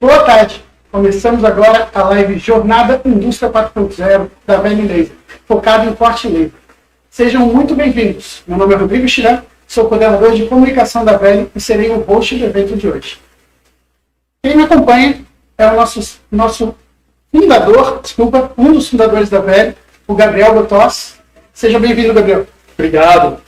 Boa tarde. Começamos agora a live Jornada Indústria 4.0 da Veli Laser, focada em corte laser. Sejam muito bem-vindos. Meu nome é Rodrigo Chiran, sou coordenador de comunicação da Veli e serei o host do evento de hoje. Quem me acompanha é o nosso fundador, um dos fundadores da Veli, o Gabriel Botós. Seja bem-vindo, Gabriel. Obrigado.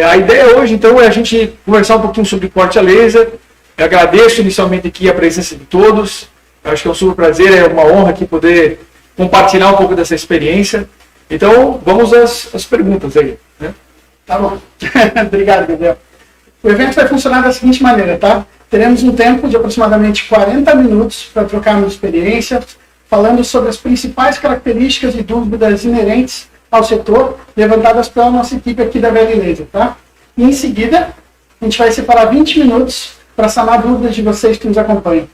A ideia hoje, então, é a gente conversar um pouquinho sobre corte a laser. Eu agradeço inicialmente aqui a presença de todos. Eu acho que é um super prazer, é uma honra aqui poder compartilhar um pouco dessa experiência. Então, vamos às perguntas aí, né? Tá bom. Obrigado, Gabriel. O evento vai funcionar da seguinte maneira, tá? Teremos um tempo de aproximadamente 40 minutos para trocarmos experiência, falando sobre as principais características e dúvidas inerentes ao setor, levantadas pela nossa equipe aqui da Veli Laser, tá? E em seguida, a gente vai separar 20 minutos para sanar dúvidas de vocês que nos acompanham.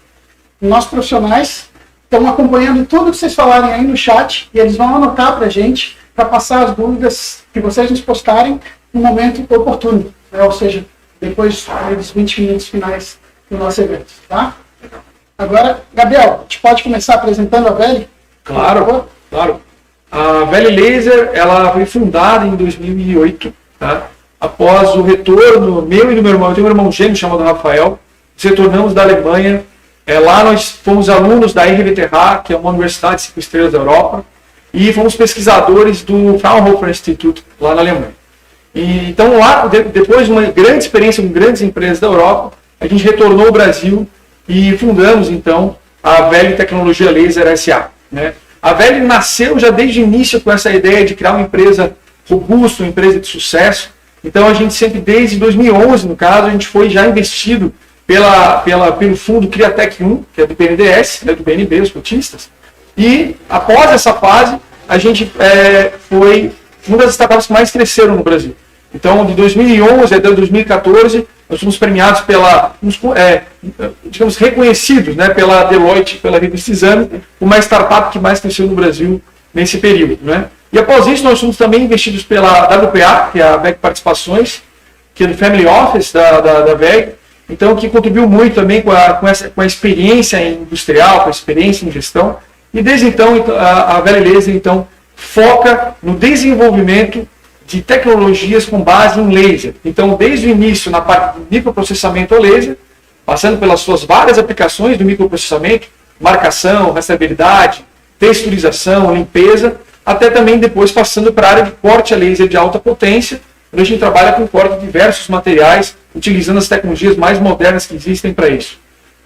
Nossos profissionais estão acompanhando tudo que vocês falarem aí no chat e eles vão anotar para a gente, para passar as dúvidas que vocês nos postarem no momento oportuno, né? Ou seja, depois dos 20 minutos finais do nosso evento, tá? Agora, Gabriel, a gente pode começar apresentando a Veli? Claro. A Veli Laser, ela foi fundada em 2008, tá? Após o retorno meu e do meu irmão. Eu tenho um irmão gêmeo chamado Rafael. Nos retornamos da Alemanha. Lá nós fomos alunos da RWTH, que é uma universidade de 5 estrelas da Europa, e fomos pesquisadores do Fraunhofer Institute, lá na Alemanha. Então, lá, depois de uma grande experiência com grandes empresas da Europa, a gente retornou ao Brasil e fundamos, então, a Veli Tecnologia Laser S.A., né? A Veli nasceu já desde o início com essa ideia de criar uma empresa robusta, uma empresa de sucesso. Então, a gente sempre, desde 2011, no caso, a gente foi já investido pelo fundo Criatec 1, que é do BNDES, né, do BNB, os cotistas. E, após essa fase, a gente foi uma das startups que mais cresceram no Brasil. Então, de 2011 até 2014, nós fomos premiados digamos, reconhecidos, né, pela Deloitte, pela revista Exame, uma startup que mais cresceu no Brasil nesse período, né? E após isso, nós fomos também investidos pela WPA, que é a VEG Participações, que é do Family Office da VEG, então, que contribuiu muito também com a experiência industrial, com a experiência em gestão. E desde então, a Veli Laser, então, foca no desenvolvimento de tecnologias com base em laser. Então, desde o início, na parte do microprocessamento a laser, passando pelas suas várias aplicações do microprocessamento, marcação, rastreabilidade, texturização, limpeza, até também depois passando para a área de corte a laser de alta potência, onde a gente trabalha com corte de diversos materiais, utilizando as tecnologias mais modernas que existem para isso.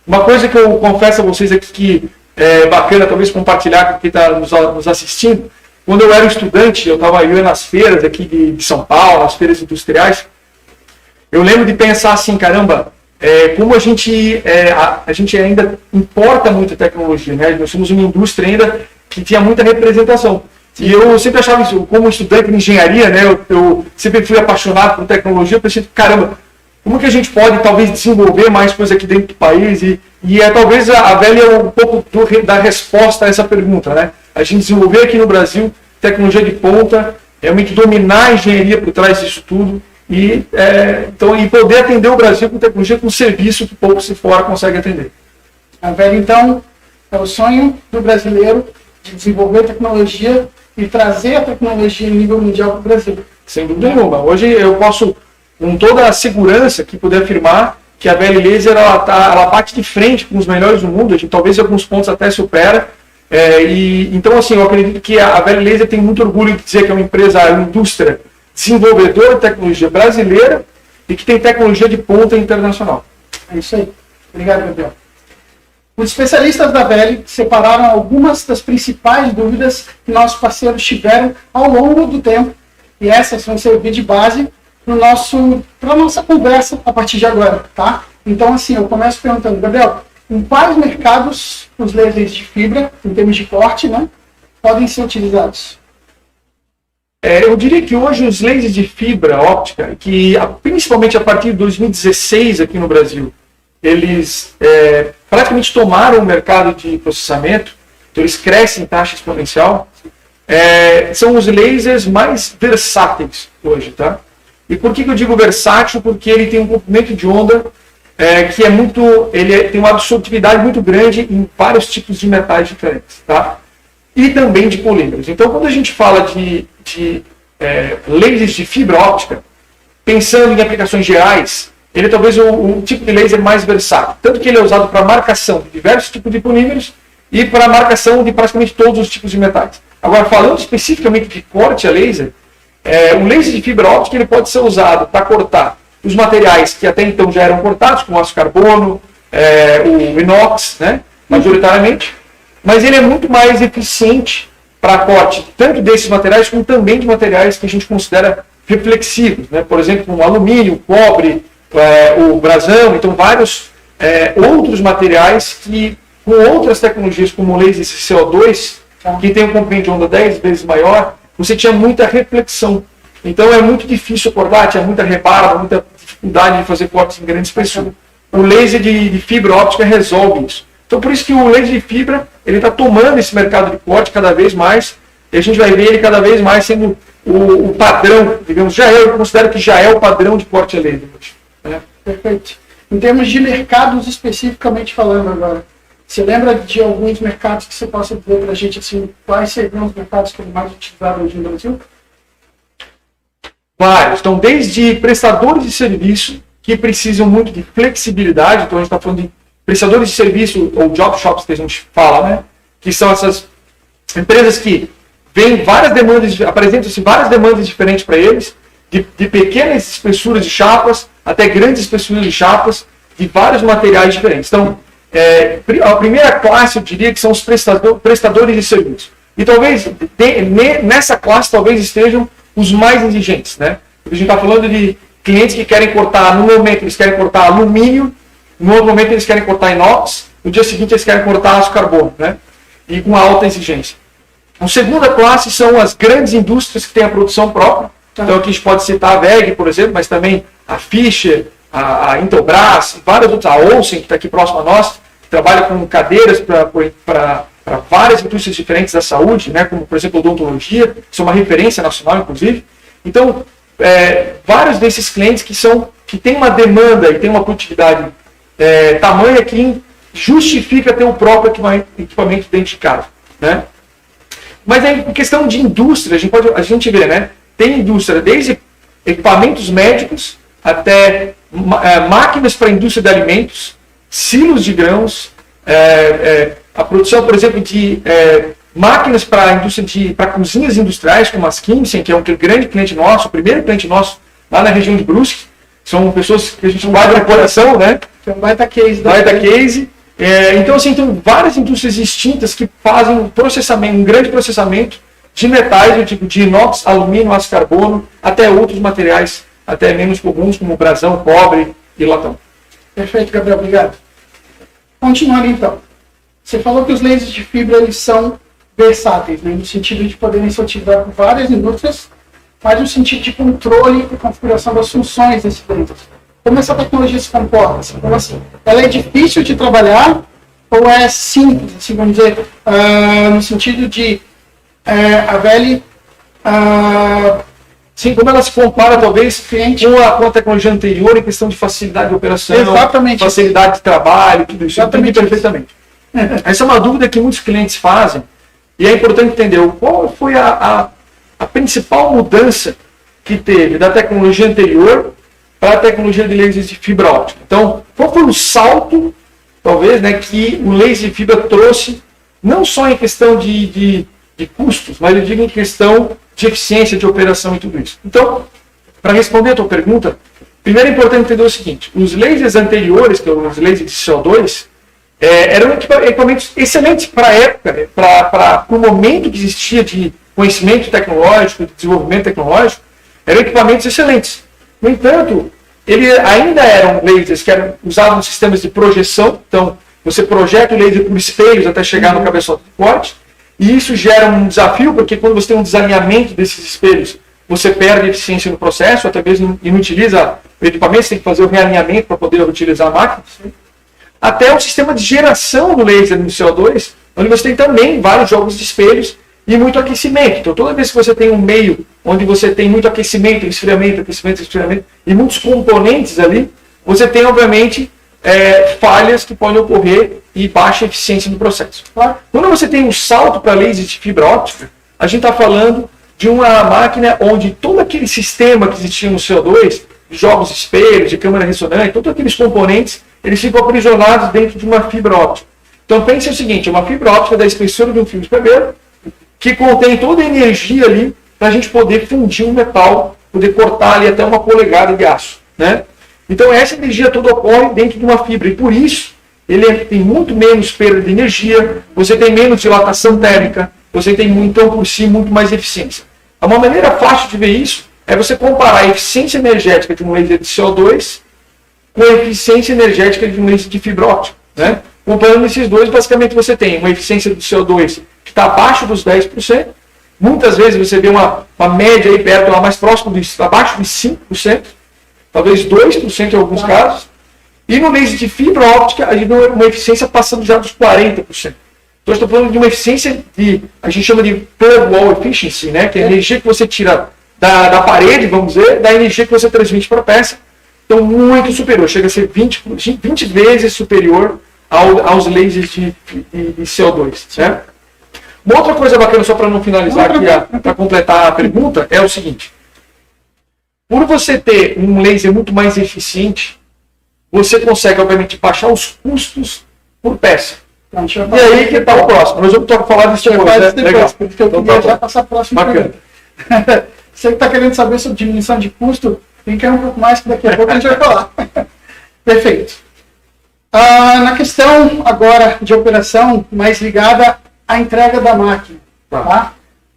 Uma coisa que eu confesso a vocês aqui que é bacana talvez compartilhar com quem está nos assistindo, quando eu era estudante, eu estava nas feiras aqui de São Paulo, nas feiras industriais, eu lembro de pensar assim, caramba, como a gente ainda importa muita tecnologia, né? Nós somos uma indústria ainda que tinha muita representação. E eu sempre achava isso, como estudante de engenharia, né? Eu sempre fui apaixonado por tecnologia, eu pensei, caramba, como que a gente pode talvez desenvolver mais coisa aqui dentro do país? E talvez a Veli é um pouco da resposta a essa pergunta, né? A gente desenvolver aqui no Brasil tecnologia de ponta, realmente dominar a engenharia por trás disso tudo e poder atender o Brasil com tecnologia, com serviço que pouco se fora consegue atender. A Veli, então, é o sonho do brasileiro de desenvolver tecnologia e trazer a tecnologia em nível mundial para o Brasil. Sem dúvida nenhuma. Hoje eu posso, com toda a segurança que poder afirmar, que a Veli Laser ela bate de frente com os melhores do mundo, a gente talvez em alguns pontos até supera. Então, assim, eu acredito que a Veli Laser tem muito orgulho de dizer que é uma empresa, uma indústria desenvolvedora de tecnologia brasileira e que tem tecnologia de ponta internacional. É isso aí. Obrigado, Gabriel. Os especialistas da Veli separaram algumas das principais dúvidas que nossos parceiros tiveram ao longo do tempo e essas vão servir de base para a nossa conversa a partir de agora, tá? Então, assim, eu começo perguntando, Gabriel, em quais mercados os lasers de fibra, em termos de corte, né, podem ser utilizados? Eu diria que hoje os lasers de fibra óptica, que principalmente a partir de 2016 aqui no Brasil, eles praticamente tomaram o mercado de processamento, então eles crescem em taxa exponencial, são os lasers mais versáteis hoje, tá? E por que eu digo versátil? Porque ele tem um comprimento de onda que é muito, tem uma absortividade muito grande em vários tipos de metais diferentes, tá? E também de polímeros. Então, quando a gente fala de lasers de fibra óptica, pensando em aplicações gerais, ele é talvez o tipo de laser mais versátil. Tanto que ele é usado para marcação de diversos tipos de polímeros e para marcação de praticamente todos os tipos de metais. Agora, falando especificamente de corte a laser, o laser de fibra óptica ele pode ser usado para cortar os materiais que até então já eram cortados, como o aço carbono, o inox, né, majoritariamente, mas ele é muito mais eficiente para corte tanto desses materiais como também de materiais que a gente considera reflexivos, né? Por exemplo, como alumínio, cobre, o brasão, então vários outros materiais que com outras tecnologias como lasers de CO2, que tem um comprimento de onda 10 vezes maior, você tinha muita reflexão. Então é muito difícil cortar, tinha muita rebarba, muita dificuldade de fazer cortes em grande espessura. O laser de fibra óptica resolve isso. Então por isso que o laser de fibra ele está tomando esse mercado de corte cada vez mais, e a gente vai ver ele cada vez mais sendo o padrão, digamos, eu considero que já é o padrão de corte a laser. Né? Perfeito. Em termos de mercados especificamente falando agora, você lembra de alguns mercados que você possa dizer para a gente assim, quais seriam os mercados que mais utilizados hoje no Brasil? Vários. Então, desde prestadores de serviço que precisam muito de flexibilidade, então a gente está falando de prestadores de serviço ou job shops que a gente fala, né? Que são essas empresas que vêm várias demandas, apresentam-se várias demandas diferentes para eles, de pequenas espessuras de chapas até grandes espessuras de chapas, de vários materiais diferentes. Então, a primeira classe, eu diria, que são os prestadores de serviço. E talvez, nessa classe, talvez estejam os mais exigentes, né? Porque a gente está falando de clientes que querem cortar, no momento eles querem cortar alumínio, no outro momento eles querem cortar inox, no dia seguinte eles querem cortar aço carbono, né? E com alta exigência. A segunda classe são as grandes indústrias que têm a produção própria. Então aqui a gente pode citar a WEG, por exemplo, mas também a Fischer, a Intelbras, várias outras, a Olsen, que está aqui próximo a nós, que trabalha com cadeiras para várias indústrias diferentes da saúde, né, como, por exemplo, odontologia, que são uma referência nacional, inclusive. Então, vários desses clientes que têm uma demanda e têm uma produtividade tamanha que justifica ter o próprio equipamento dentro de casa. Né? Mas em questão de indústria, a gente vê, né, tem indústria desde equipamentos médicos até máquinas para a indústria de alimentos, silos de grãos, a produção, por exemplo, de máquinas para a indústria para cozinhas industriais, como as Kimsen, que é um grande cliente nosso, o primeiro cliente nosso lá na região de Brusque. São pessoas que a gente guarda no coração, né? Que é um baita case. Baita case. Então, assim, tem várias indústrias distintas que fazem um grande processamento de metais, eu digo, de inox, alumínio, aço carbono, até outros materiais, até menos comuns, como brasão, cobre e latão. Perfeito, Gabriel, obrigado. Continuando então. Você falou que os lasers de fibra eles são versáteis, né, no sentido de poderem ser utilizados por várias indústrias, mas no sentido de controle e configuração das funções desses lasers. Como essa tecnologia se comporta? Assim, como assim? Ela é difícil de trabalhar ou é simples, assim, vamos dizer, no sentido de a VELI... Sim, como ela se compara, talvez, com a tecnologia anterior em questão de facilidade de operação, exatamente, facilidade de trabalho, tudo isso. Exatamente. Perfeitamente. Essa é uma dúvida que muitos clientes fazem, e é importante entender qual foi a principal mudança que teve da tecnologia anterior para a tecnologia de lasers de fibra óptica. Então, qual foi o salto, talvez, né, que o laser de fibra trouxe, não só em questão de custos, mas eu digo em questão de eficiência de operação e tudo isso. Então, para responder a tua pergunta, primeiro é importante entender o seguinte: os lasers anteriores, que eram os lasers de CO2, eram equipamentos excelentes para a época, para o momento que existia de conhecimento tecnológico, de desenvolvimento tecnológico, eram equipamentos excelentes. No entanto, eles ainda eram lasers que usavam sistemas de projeção, então você projeta o laser por espelhos até chegar no cabeçote de corte, e isso gera um desafio, porque quando você tem um desalinhamento desses espelhos, você perde eficiência no processo, até mesmo inutiliza o equipamento, você tem que fazer o realinhamento para poder utilizar a máquina. Até o sistema de geração do laser no CO2, onde você tem também vários jogos de espelhos e muito aquecimento. Então, toda vez que você tem um meio onde você tem muito aquecimento, esfriamento, e muitos componentes ali, você tem, obviamente, falhas que podem ocorrer e baixa eficiência no processo. Quando você tem um salto para lasers de fibra óptica, a gente está falando de uma máquina onde todo aquele sistema que existia no CO2, de jogos espelhos, de câmera ressonante, todos aqueles componentes, eles ficam aprisionados dentro de uma fibra óptica. Então pense o seguinte, uma fibra óptica da espessura de um fio de cabelo, que contém toda a energia ali para a gente poder fundir um metal, poder cortar ali até 1 polegada de aço, né? Então essa energia toda ocorre dentro de uma fibra e por isso ele tem muito menos perda de energia, você tem menos dilatação térmica, você tem então por si muito mais eficiência. Uma maneira fácil de ver isso é você comparar a eficiência energética de um laser de CO2 com a eficiência energética de um laser de fibra óptica, né? Comparando esses dois, basicamente você tem uma eficiência do CO2 que está abaixo dos 10%, muitas vezes você vê uma média aí perto, lá mais próximo disso, abaixo de 5%, talvez 2% em alguns casos, e no laser de fibra óptica a gente vê uma eficiência passando já dos 40%. Então, estou falando de uma eficiência a gente chama de plug wall efficiency, né? Que é a energia que você tira da parede, vamos dizer, da energia que você transmite para a peça. Então, muito superior, chega a ser 20 vezes superior aos lasers de CO2. Né? Uma outra coisa bacana, só para não finalizar aqui, para completar a pergunta, é o seguinte. Por você ter um laser muito mais eficiente, você consegue, obviamente, baixar os custos por peça. E aí que está o próximo. Nós vamos falar disso depois, né? Legal. Porque eu queria já passar para a próxima pergunta. Você que está querendo saber sobre diminuição de custo, tem que ir um pouco mais, que daqui a pouco a gente vai falar. Perfeito. Na questão agora de operação, mais ligada à entrega da máquina. Tá?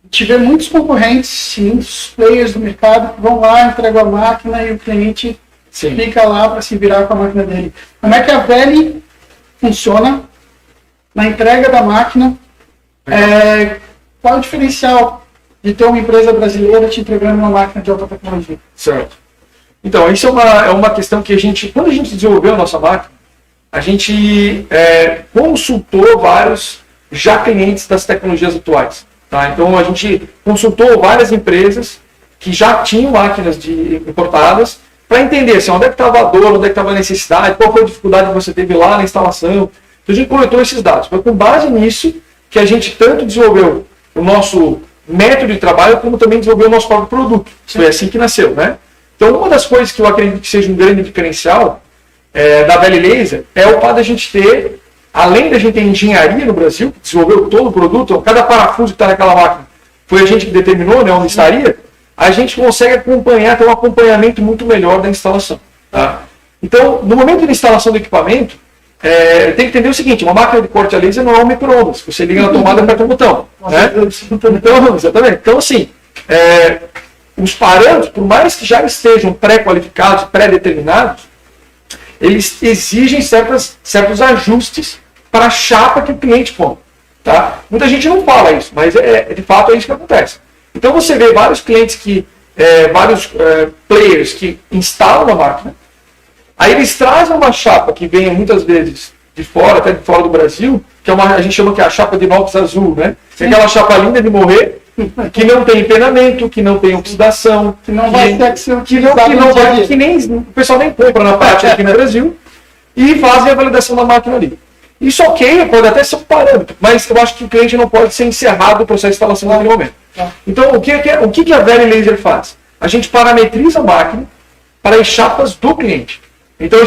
Tivemos muitos concorrentes, muitos players do mercado que vão lá, entregam a máquina e o cliente fica lá para se virar com a máquina dele. Como é que a VELI funciona na entrega da máquina? Qual é o diferencial de ter uma empresa brasileira te entregando uma máquina de alta tecnologia? Certo. Então, isso é uma questão que quando a gente desenvolveu a nossa máquina, a gente consultou vários já clientes das tecnologias atuais. Tá? Então, a gente consultou várias empresas que já tinham máquinas importadas para entender assim, onde é que estava a dor, onde é que estava a necessidade, qual foi a dificuldade que você teve lá na instalação. Então, a gente coletou esses dados. Foi com base nisso que a gente tanto desenvolveu o nosso método de trabalho, como também desenvolveu o nosso próprio produto. Foi assim que nasceu, né? Então, uma das coisas que eu acredito que seja um grande diferencial da VELI Laser é o fato da gente ter, além da gente ter engenharia no Brasil, que desenvolveu todo o produto, cada parafuso que está naquela máquina foi a gente que determinou, né, onde estaria, a gente consegue acompanhar, ter um acompanhamento muito melhor da instalação. Tá? Então, no momento da instalação do equipamento, tem que entender o seguinte, uma máquina de corte a laser não é um micro-ondas, você liga na tomada e aperta um botão. Né? Então, exatamente. Então, assim, os parâmetros, por mais que já estejam pré-qualificados, pré-determinados, eles exigem certos ajustes para a chapa que o cliente põe. Tá? Muita gente não fala isso, mas de fato é isso que acontece. Então você vê vários clientes vários players que instalam a máquina, aí eles trazem uma chapa que vem muitas vezes de fora, até de fora do Brasil, que a gente chama que é a chapa de inox azul, né? É aquela chapa linda de morrer, que não tem empenamento, que não tem oxidação, que não vai ter que ser que nem o pessoal nem compra na prática aqui no Brasil, e fazem a validação da máquina ali. Isso pode até ser um parâmetro, mas eu acho que o cliente não pode ser encerrado o processo de instalação naquele momento. Então, o que a VELI Laser faz? A gente parametriza a máquina para as chapas do cliente. Então, a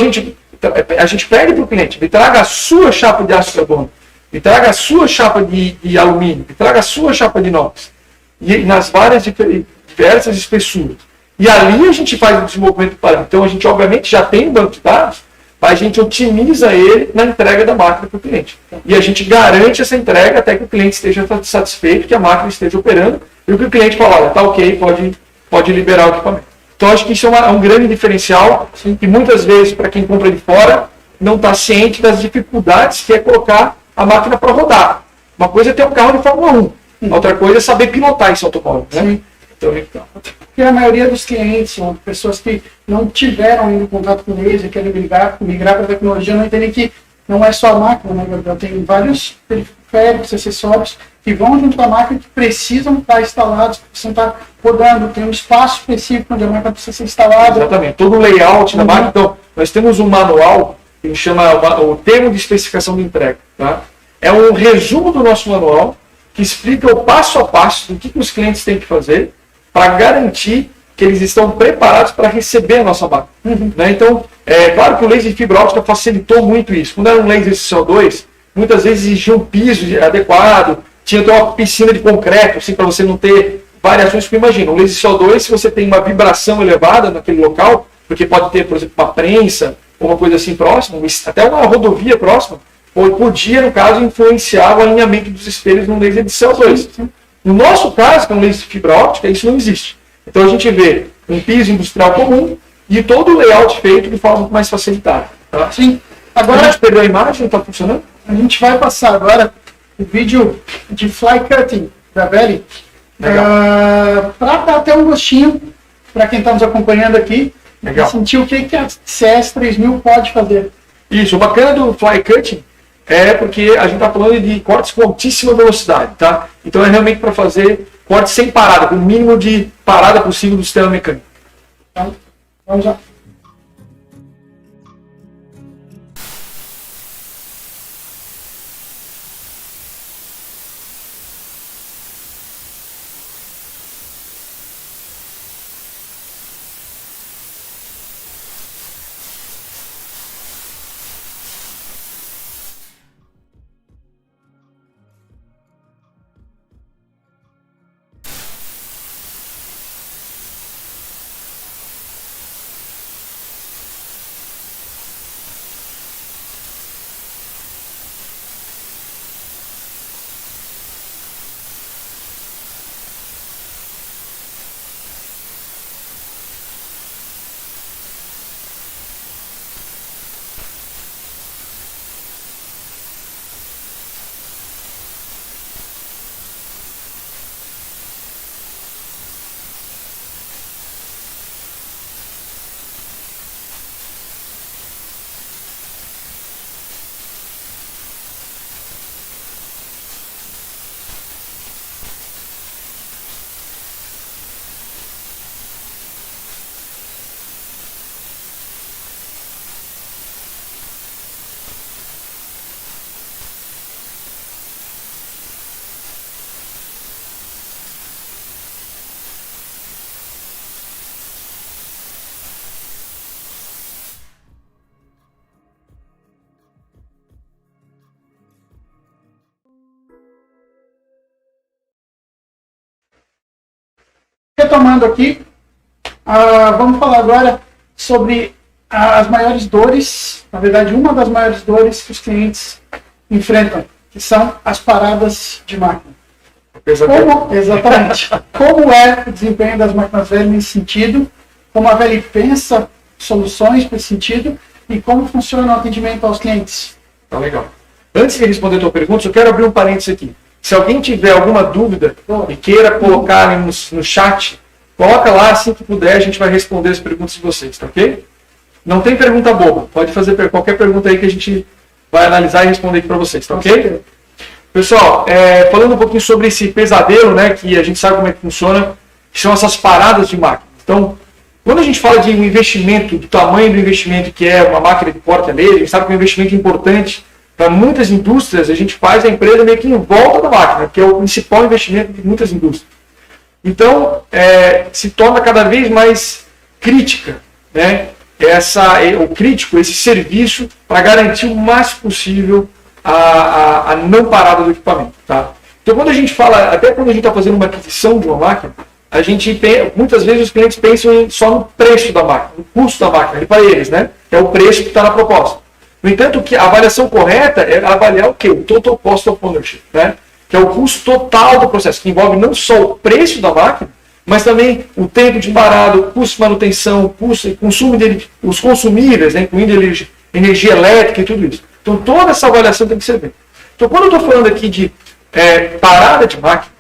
gente pede para o cliente, me traga a sua chapa de aço carbono, me traga a sua chapa de alumínio, me traga a sua chapa de inox, e nas várias diversas espessuras. E ali a gente faz o desenvolvimento do parâmetro. Então, a gente, obviamente, já tem um banco de dados, mas a gente otimiza ele na entrega da máquina para o cliente. E a gente garante essa entrega até que o cliente esteja satisfeito, que a máquina esteja operando, e que o cliente fala, olha, está ok, pode liberar o equipamento. Então, acho que isso é um grande diferencial, e muitas vezes, para quem compra de fora, não está ciente das dificuldades que é colocar a máquina para rodar. Uma coisa é ter um carro de Fórmula 1, outra coisa é saber pilotar esse automóvel. Né? Então, porque a maioria dos clientes são pessoas que não tiveram ainda contato com laser, querem migrar para a tecnologia, não entendem que não é só a máquina, né, Gabriel? Tem vários periféricos, acessórios que vão junto com a máquina que precisam estar instalados, precisam estar rodando, tem um espaço específico onde a máquina precisa ser instalada. Exatamente, todo o layout da máquina. Então, nós temos um manual a gente chama o termo de especificação de entrega. Tá? É um resumo do nosso manual que explica o passo a passo do que os clientes têm que fazer para garantir que eles estão preparados para receber a nossa máquina. Né? Então, é claro que o laser de fibra óptica facilitou muito isso. Quando era um laser de CO2, muitas vezes exigia um piso adequado, tinha uma piscina de concreto, assim, para você não ter variações. Porque imagina, um laser de CO2, se você tem uma vibração elevada naquele local, porque pode ter, por exemplo, uma prensa, ou uma coisa assim próxima, até uma rodovia próxima, podia, no caso, influenciar o alinhamento dos espelhos no laser de CO2. No nosso caso, que é um laser de fibra óptica, isso não existe. Então a gente vê um piso industrial comum e todo o layout feito de forma muito mais facilitada. Tá? Sim. Agora a gente perdeu a imagem, está funcionando? A gente vai passar agora o vídeo de fly cutting da Belly, para dar até um gostinho para quem está nos acompanhando aqui, sentir o que a CS3000 pode fazer. Isso, o bacana do fly cutting é porque a gente está falando de cortes com altíssima velocidade, tá? Então é realmente para fazer cortes sem parada, com o mínimo de parada possível do sistema mecânico. Então, vamos lá. Retomando aqui, vamos falar agora sobre as maiores dores, na verdade uma das maiores dores que os clientes enfrentam, que são as paradas de máquina. Exatamente. Como é o desempenho das máquinas velhas nesse sentido, como a Velha pensa soluções para esse sentido e como funciona o atendimento aos clientes. Tá legal. Antes de responder a tua pergunta, eu quero abrir um parênteses aqui. Se alguém tiver alguma dúvida e queira colocar no chat, coloca lá, assim que puder, a gente vai responder as perguntas de vocês, tá ok? Não tem pergunta boba, pode fazer qualquer pergunta aí que a gente vai analisar e responder aqui para vocês, tá ok? Pessoal, falando um pouquinho sobre esse pesadelo, né, que a gente sabe como é que funciona, que são essas paradas de máquina. Então, quando a gente fala de um investimento, do tamanho do investimento que é uma máquina de porta-laser, a gente sabe que é um investimento importante para muitas indústrias, a gente faz a empresa meio que em volta da máquina, que é o principal investimento de muitas indústrias. Então, se torna cada vez mais crítica, né, o crítico, esse serviço, para garantir o mais possível a não parada do equipamento. Tá? Então, quando a gente fala, até quando a gente está fazendo uma aquisição de uma máquina, muitas vezes os clientes pensam só no preço da máquina, no custo da máquina, para eles, né? É o preço que está na proposta. No entanto, que a avaliação correta é avaliar o quê? O total cost of ownership, né? Que é o custo total do processo, que envolve não só o preço da máquina, mas também o tempo de parada, o custo de manutenção, o custo de consumo os consumíveis, né? Incluindo energia elétrica e tudo isso. Então, toda essa avaliação tem que ser feita. Então, quando eu estou falando aqui de parada de máquina,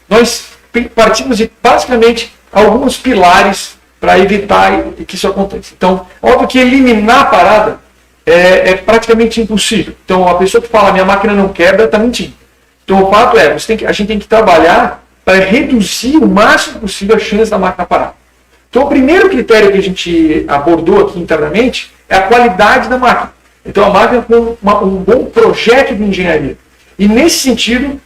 nós partimos de, basicamente, alguns pilares para evitar que isso aconteça. Então, óbvio que eliminar a parada é praticamente impossível. Então, a pessoa que fala minha máquina não quebra, está mentindo. Então, o fato é, a gente tem que trabalhar para reduzir o máximo possível a chance da máquina parar. Então, o primeiro critério que a gente abordou aqui internamente é a qualidade da máquina. Então a máquina com um bom projeto de engenharia. E nesse sentido,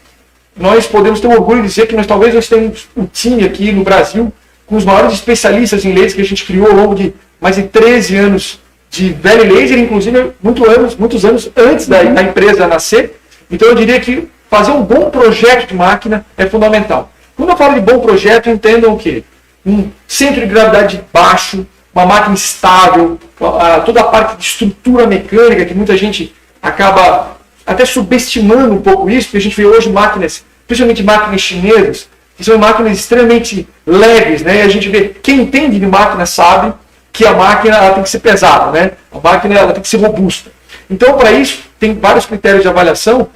nós podemos ter o orgulho de dizer que talvez nós tenhamos um time aqui no Brasil com os maiores especialistas em lasers que a gente criou ao longo de mais de 13 anos de Valley Laser, inclusive muitos anos antes da empresa nascer. Então eu diria que fazer um bom projeto de máquina é fundamental. Quando eu falo de bom projeto, entendam o quê? Um centro de gravidade baixo, uma máquina estável, toda a parte de estrutura mecânica, que muita gente acaba até subestimando um pouco isso, porque a gente vê hoje máquinas, principalmente máquinas chinesas, que são máquinas extremamente leves, né? E a gente vê, quem entende de máquina sabe que a máquina ela tem que ser pesada, né? A máquina ela tem que ser robusta. Então, para isso, tem vários critérios de avaliação.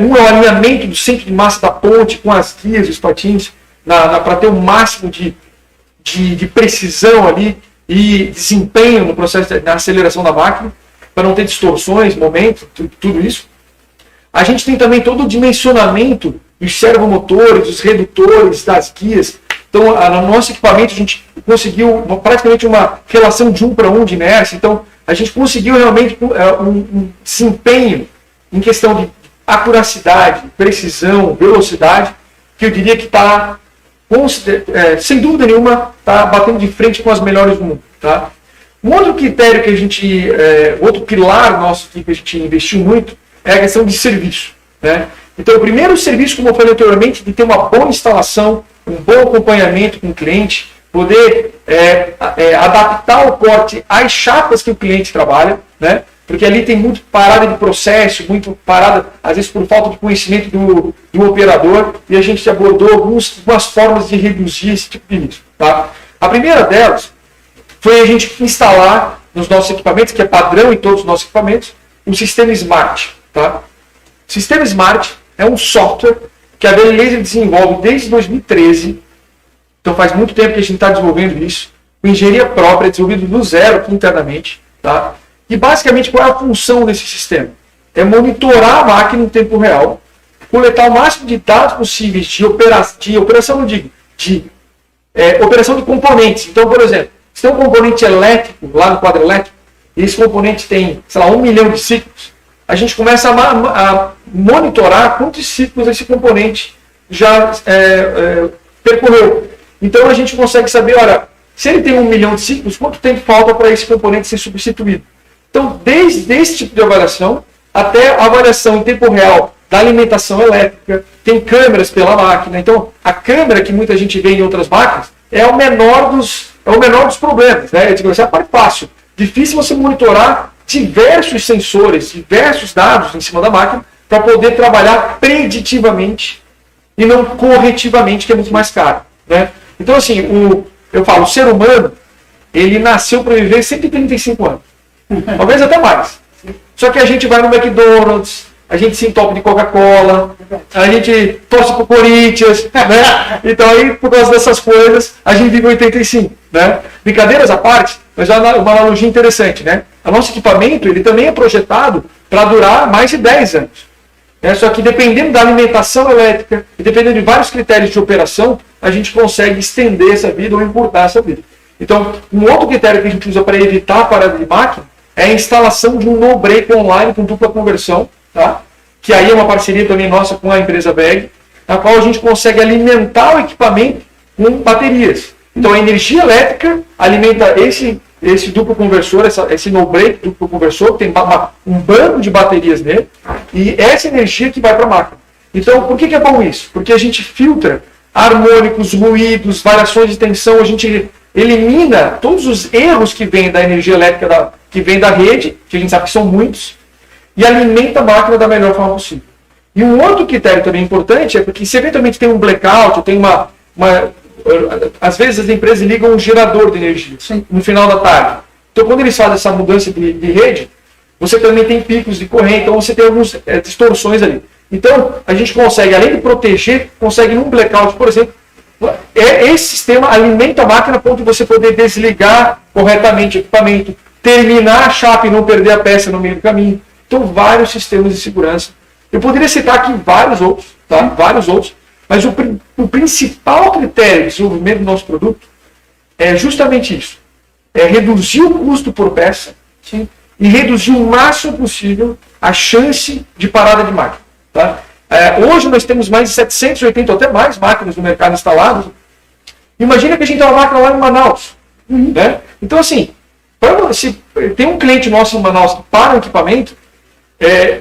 Um é o alinhamento do centro de massa da ponte com as guias, os patins, para ter um máximo de precisão ali e desempenho no processo da aceleração da máquina, para não ter distorções, momentos, tudo isso. A gente tem também todo o dimensionamento dos servomotores, dos redutores, das guias. Então, no nosso equipamento, a gente conseguiu praticamente uma relação de 1:1 de inércia. Então, a gente conseguiu realmente um desempenho em questão de acuracidade, precisão, velocidade, que eu diria que está, sem dúvida nenhuma, está batendo de frente com as melhores do mundo. Tá? Um outro critério que a gente, outro pilar nosso que a gente investiu muito, é a questão de serviço. Né? Então, o primeiro serviço, como eu falei anteriormente, de ter uma boa instalação, um bom acompanhamento com o cliente, poder adaptar o corte às chapas que o cliente trabalha, né? Porque ali tem muito parada de processo, muito parada, às vezes por falta de conhecimento do operador, e a gente abordou algumas formas de reduzir esse tipo de risco. Tá? A primeira delas foi a gente instalar nos nossos equipamentos, que é padrão em todos os nossos equipamentos, o sistema Smart. Tá? O sistema Smart é um software que a Valley Laser desenvolve desde 2013, então faz muito tempo que a gente está desenvolvendo isso, com engenharia própria, desenvolvido do zero aqui internamente. Tá? E basicamente qual é a função desse sistema? É monitorar a máquina em tempo real, coletar o máximo de dados possíveis de operação, não digo, de operação de componentes. Então, por exemplo, se tem um componente elétrico lá no quadro elétrico, e esse componente tem, sei lá, 1 milhão de ciclos, a gente começa a monitorar quantos ciclos esse componente já percorreu. Então a gente consegue saber, olha, se ele tem 1 milhão de ciclos, quanto tempo falta para esse componente ser substituído? Então, desde esse tipo de avaliação até a avaliação em tempo real da alimentação elétrica, tem câmeras pela máquina. Então, a câmera que muita gente vê em outras máquinas é o menor dos problemas. Né? Essa é a parte fácil. Difícil você monitorar diversos sensores, diversos dados em cima da máquina para poder trabalhar preditivamente e não corretivamente, que é muito mais caro. Né? Então, assim, eu falo, o ser humano, ele nasceu para viver 135 anos. Talvez até mais. Só que a gente vai no McDonald's, a gente se entope de Coca-Cola, a gente torce pro Corinthians, né? Então aí, por causa dessas coisas, a gente vive 85, né? Brincadeiras à parte, mas é uma analogia interessante, né? O nosso equipamento, ele também é projetado para durar mais de 10 anos. Né? Só que dependendo da alimentação elétrica e dependendo de vários critérios de operação, a gente consegue estender essa vida ou encurtar essa vida. Então, um outro critério que a gente usa para evitar a parada de máquina é a instalação de um no-break online com dupla conversão, tá? Que aí é uma parceria também nossa com a empresa VEG, na qual a gente consegue alimentar o equipamento com baterias. Então a energia elétrica alimenta esse duplo conversor, esse no-break duplo conversor, que tem um banco de baterias nele, e essa energia que vai para a máquina. Então, por que é bom isso? Porque a gente filtra harmônicos, ruídos, variações de tensão, a gente elimina todos os erros que vêm da energia elétrica que vem da rede, que a gente sabe que são muitos, e alimenta a máquina da melhor forma possível. E um outro critério também importante é porque se eventualmente tem um blackout, tem às vezes as empresas ligam um gerador de energia no final da tarde. Então quando eles fazem essa mudança de rede, você também tem picos de corrente, então você tem algumas distorções ali. Então a gente consegue, além de proteger, consegue num blackout, por exemplo, esse sistema alimenta a máquina a ponto de você poder desligar corretamente o equipamento, terminar a chapa e não perder a peça no meio do caminho. Então, vários sistemas de segurança. Eu poderia citar aqui vários outros, tá? Vários outros, mas o principal critério de desenvolvimento do nosso produto é justamente isso. É reduzir o custo por peça, sim, e reduzir o máximo possível a chance de parada de máquina. Tá? Hoje nós temos mais de 780 ou até mais máquinas no mercado instaladas. Imagina que a gente tem uma máquina lá em Manaus. Né? Então, assim, se tem um cliente nosso em Manaus que para o equipamento,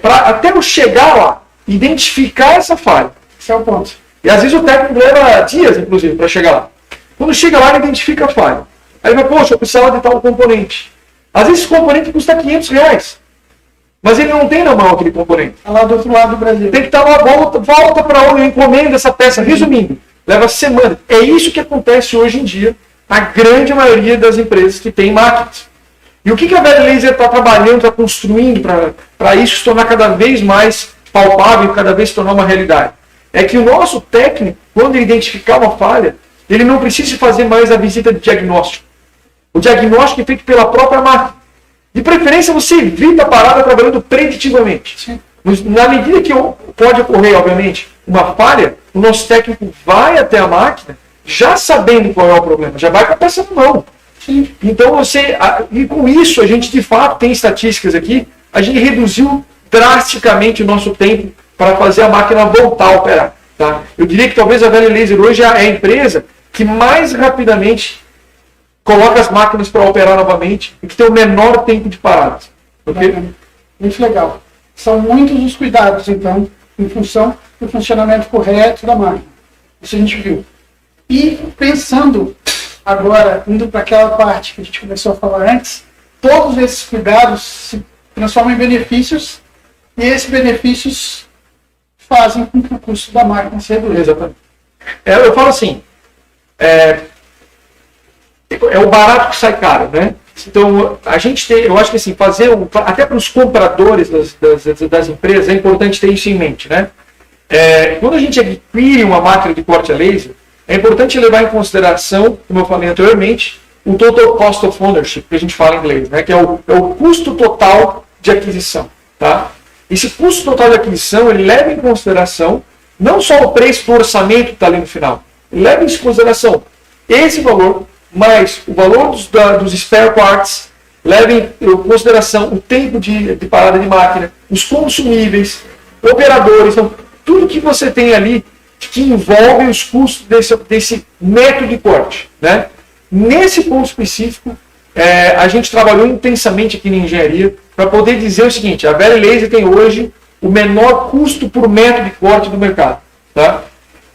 até eu chegar lá, identificar essa falha. Esse é o ponto. E às vezes o técnico leva dias, inclusive, para chegar lá. Quando chega lá, ele identifica a falha. Aí ele vai, poxa, eu precisava de tal componente. Às vezes esse componente custa R$500. Mas ele não tem na mão aquele componente. Está lá do outro lado do Brasil. Tem que estar lá, volta para onde eu encomendo essa peça. Resumindo, leva semana. É isso que acontece hoje em dia na grande maioria das empresas que têm máquinas. E o que a Vale Laser está trabalhando, está construindo para isso se tornar cada vez mais palpável, cada vez se tornar uma realidade? É que o nosso técnico, quando ele identificar uma falha, ele não precisa fazer mais a visita de diagnóstico. O diagnóstico é feito pela própria máquina. De preferência, você evita a parada trabalhando preditivamente. Sim. Na medida que pode ocorrer, obviamente, uma falha, o nosso técnico vai até a máquina já sabendo qual é o problema, já vai com a peça na mão. Sim. Então, e com isso, a gente de fato tem estatísticas aqui, a gente reduziu drasticamente o nosso tempo para fazer a máquina voltar a operar. Tá? Eu diria que talvez a Vale Laser hoje é a empresa que mais rapidamente coloca as máquinas para operar novamente e que tem o menor tempo de parada. Okay? Muito legal. São muitos os cuidados, então, em função do funcionamento correto da máquina. Isso a gente viu. E pensando agora, indo para aquela parte que a gente começou a falar antes, todos esses cuidados se transformam em benefícios e esses benefícios fazem com que o custo da máquina se reduza. Exatamente. Eu falo assim, é o barato que sai caro, né? Então, a gente tem, eu acho que assim, até para os compradores das empresas, é importante ter isso em mente, né? Quando a gente adquire uma máquina de corte a laser, é importante levar em consideração, como eu falei anteriormente, o total cost of ownership, que a gente fala em inglês, né? Que é o custo total de aquisição, tá? Esse custo total de aquisição, ele leva em consideração não só o preço do orçamento que está ali no final, ele leva em consideração esse valor, mais o valor dos spare parts, leva em consideração o tempo de parada de máquina, os consumíveis, operadores, então, tudo que você tem ali que envolve os custos desse método de corte. Né? Nesse ponto específico, a gente trabalhou intensamente aqui na engenharia para poder dizer o seguinte, a Vale Laser tem hoje o menor custo por metro de corte do mercado. Tá?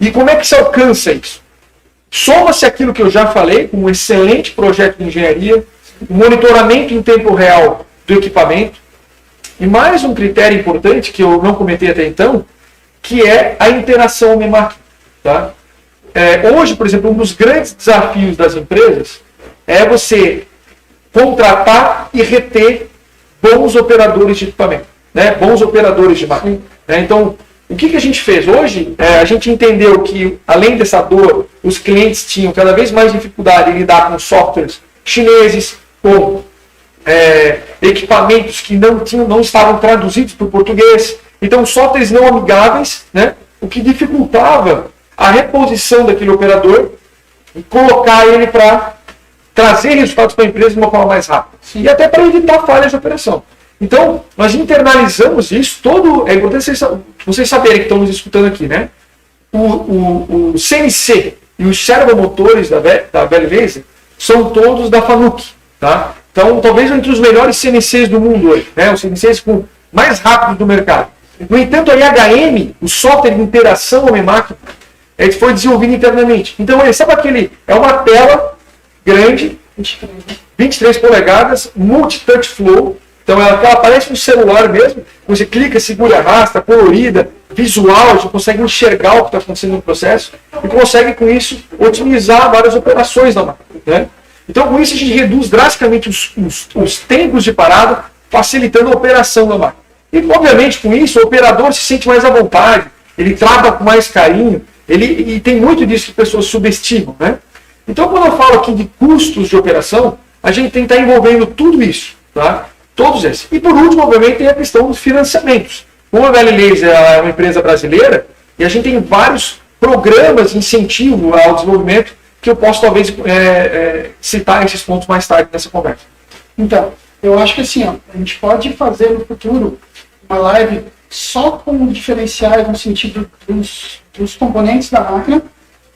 E como é que se alcança isso? Soma-se aquilo que eu já falei, com um excelente projeto de engenharia, monitoramento em tempo real do equipamento, e mais um critério importante que eu não comentei até então, que é a interação homem-máquina. Tá? Hoje, por exemplo, um dos grandes desafios das empresas é você contratar e reter bons operadores de equipamento, né? Bons operadores de máquina. Então, o que a gente fez? Hoje, a gente entendeu que, além dessa dor, os clientes tinham cada vez mais dificuldade em lidar com softwares chineses, com equipamentos que não estavam traduzidos para o português. Então, softwares não amigáveis, né? O que dificultava a reposição daquele operador e colocar ele para trazer resultados para a empresa de uma forma mais rápida. Sim. E até para evitar falhas de operação. Então, nós internalizamos isso, é importante vocês saberem que estão nos escutando aqui, né? O CNC e os servomotores da Vale Laser são todos da Fanuc, tá? Então, talvez entre os melhores CNCs do mundo hoje, né? Os CNCs mais rápidos do mercado. No entanto, a IHM, o software de interação homem-máquina, foi desenvolvido internamente. Então, sabe é uma tela grande, 23 polegadas, multi-touch flow. Então ela parece um celular mesmo, você clica, segura, arrasta, colorida, visual, a gente consegue enxergar o que está acontecendo no processo e consegue com isso otimizar várias operações na máquina. Né? Então com isso a gente reduz drasticamente os tempos de parada, facilitando a operação da máquina. E obviamente com isso o operador se sente mais à vontade, ele trata com mais carinho, e tem muito disso que pessoas subestimam. Né? Então quando eu falo aqui de custos de operação, a gente tem que estar envolvendo tudo isso. Tá? Todos esses. E por último, obviamente, tem a questão dos financiamentos. Como a Vale Laser é uma empresa brasileira, e a gente tem vários programas de incentivo ao desenvolvimento, que eu posso talvez citar esses pontos mais tarde nessa conversa. Então, Eu acho que assim, ó, a gente pode fazer no futuro uma live só com diferenciais no sentido dos componentes da máquina,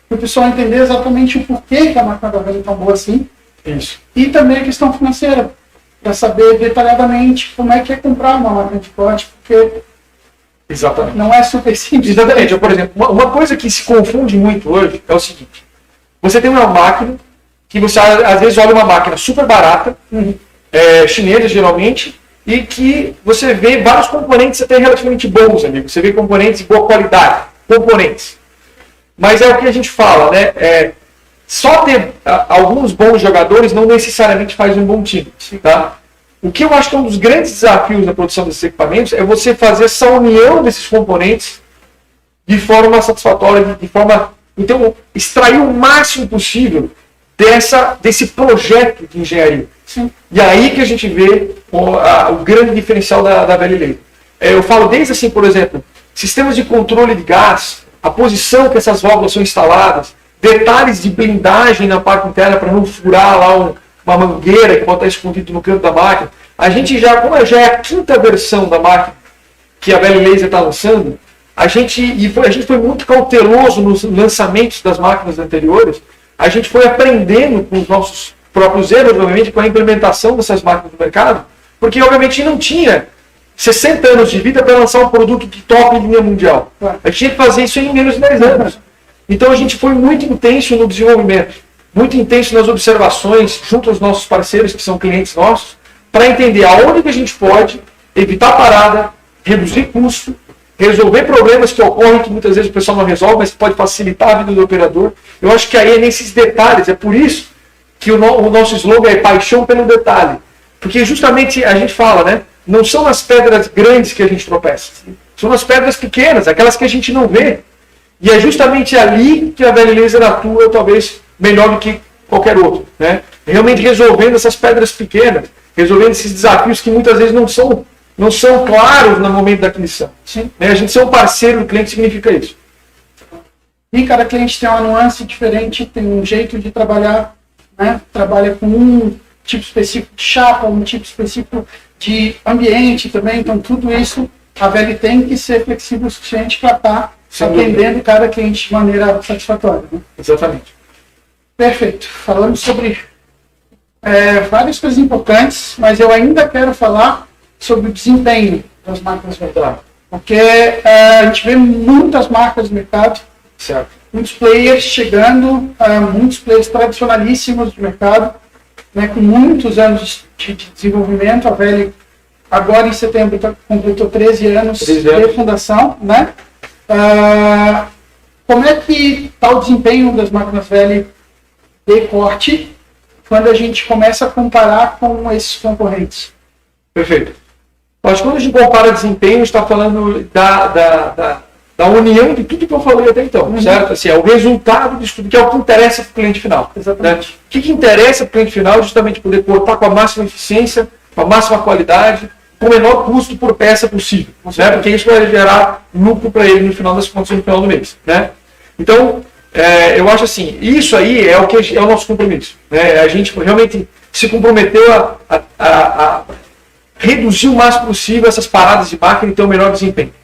para o pessoal entender exatamente o porquê que a máquina da Vale é tão boa assim. Isso. E também a questão financeira, para saber detalhadamente como é que é comprar uma máquina de corte, porque Exatamente. não é super simples. Exatamente. Por exemplo, uma coisa que se confunde muito hoje é o seguinte: você tem uma máquina que você às vezes olha uma máquina super barata, chinesa geralmente, e que você vê vários componentes até relativamente bons, amigo. Você vê componentes de boa qualidade, componentes. Mas é o que a gente fala, né? Só ter alguns bons jogadores não necessariamente faz um bom time, tá? O que eu acho que é um dos grandes desafios da produção desses equipamentos é você fazer essa união desses componentes de forma satisfatória, de forma... Então, extrair o máximo possível desse projeto de engenharia. Sim. E aí que a gente vê o grande diferencial da Vale Laser. Eu falo desde assim, por exemplo, sistemas de controle de gás, a posição que essas válvulas são instaladas, detalhes de blindagem na parte interna para não furar lá uma mangueira que pode estar escondido no canto da máquina. A gente já, como já é a quinta versão da máquina que a Vale Laser está lançando, a gente foi muito cauteloso nos lançamentos das máquinas anteriores. A gente foi aprendendo com os nossos próprios erros, obviamente, com a implementação dessas máquinas no mercado, porque, obviamente, não tinha 60 anos de vida para lançar um produto de top em linha mundial. A gente tinha que fazer isso em menos de 10 anos. Então, a gente foi muito intenso no desenvolvimento, muito intenso nas observações, junto aos nossos parceiros, que são clientes nossos, para entender aonde que a gente pode evitar parada, reduzir custo, resolver problemas que ocorrem, que muitas vezes o pessoal não resolve, mas que pode facilitar a vida do operador. Eu acho que aí é nesses detalhes, é por isso que o nosso slogan é paixão pelo detalhe. Porque justamente a gente fala, né? Não são nas pedras grandes que a gente tropeça, são nas pedras pequenas, aquelas que a gente não vê. E é justamente ali que a Vale Laser atua, talvez, melhor do que qualquer outro, né? Realmente resolvendo essas pedras pequenas, resolvendo esses desafios que muitas vezes não são claros no momento da aquisição. Sim. A gente ser um parceiro do cliente significa isso. E cada cliente tem uma nuance diferente, tem um jeito de trabalhar, né? Trabalha com um tipo específico de chapa, um tipo específico de ambiente também, então tudo isso a VL tem que ser flexível o suficiente para estar atendendo cada cliente de maneira satisfatória. Né? Exatamente. Perfeito. Falamos sobre várias coisas importantes, mas eu ainda quero falar sobre o desempenho das máquinas VL. Porque a gente vê muitas marcas no mercado, Certo. muitos players chegando, muitos players tradicionalíssimos do mercado, né, com muitos anos de desenvolvimento. A VL agora em setembro completou 13 anos de fundação. Né? Como é que está o desempenho das máquinas VL de corte quando a gente começa a comparar com esses concorrentes? Perfeito. Mas quando a gente compara desempenho, a gente está falando da união de tudo que eu falei até então, certo? Assim, é o resultado disso tudo, que é o que interessa para o cliente final. Exatamente. Né? O que interessa para o cliente final é justamente poder cortar com a máxima eficiência, com a máxima qualidade, com o menor custo por peça possível. Né? Porque isso vai gerar lucro para ele no final das contas, no final do mês. Né? Então, eu acho assim, isso aí é o nosso compromisso. Né? A gente realmente se comprometeu a reduzir o máximo possível essas paradas de máquina e ter o melhor desempenho.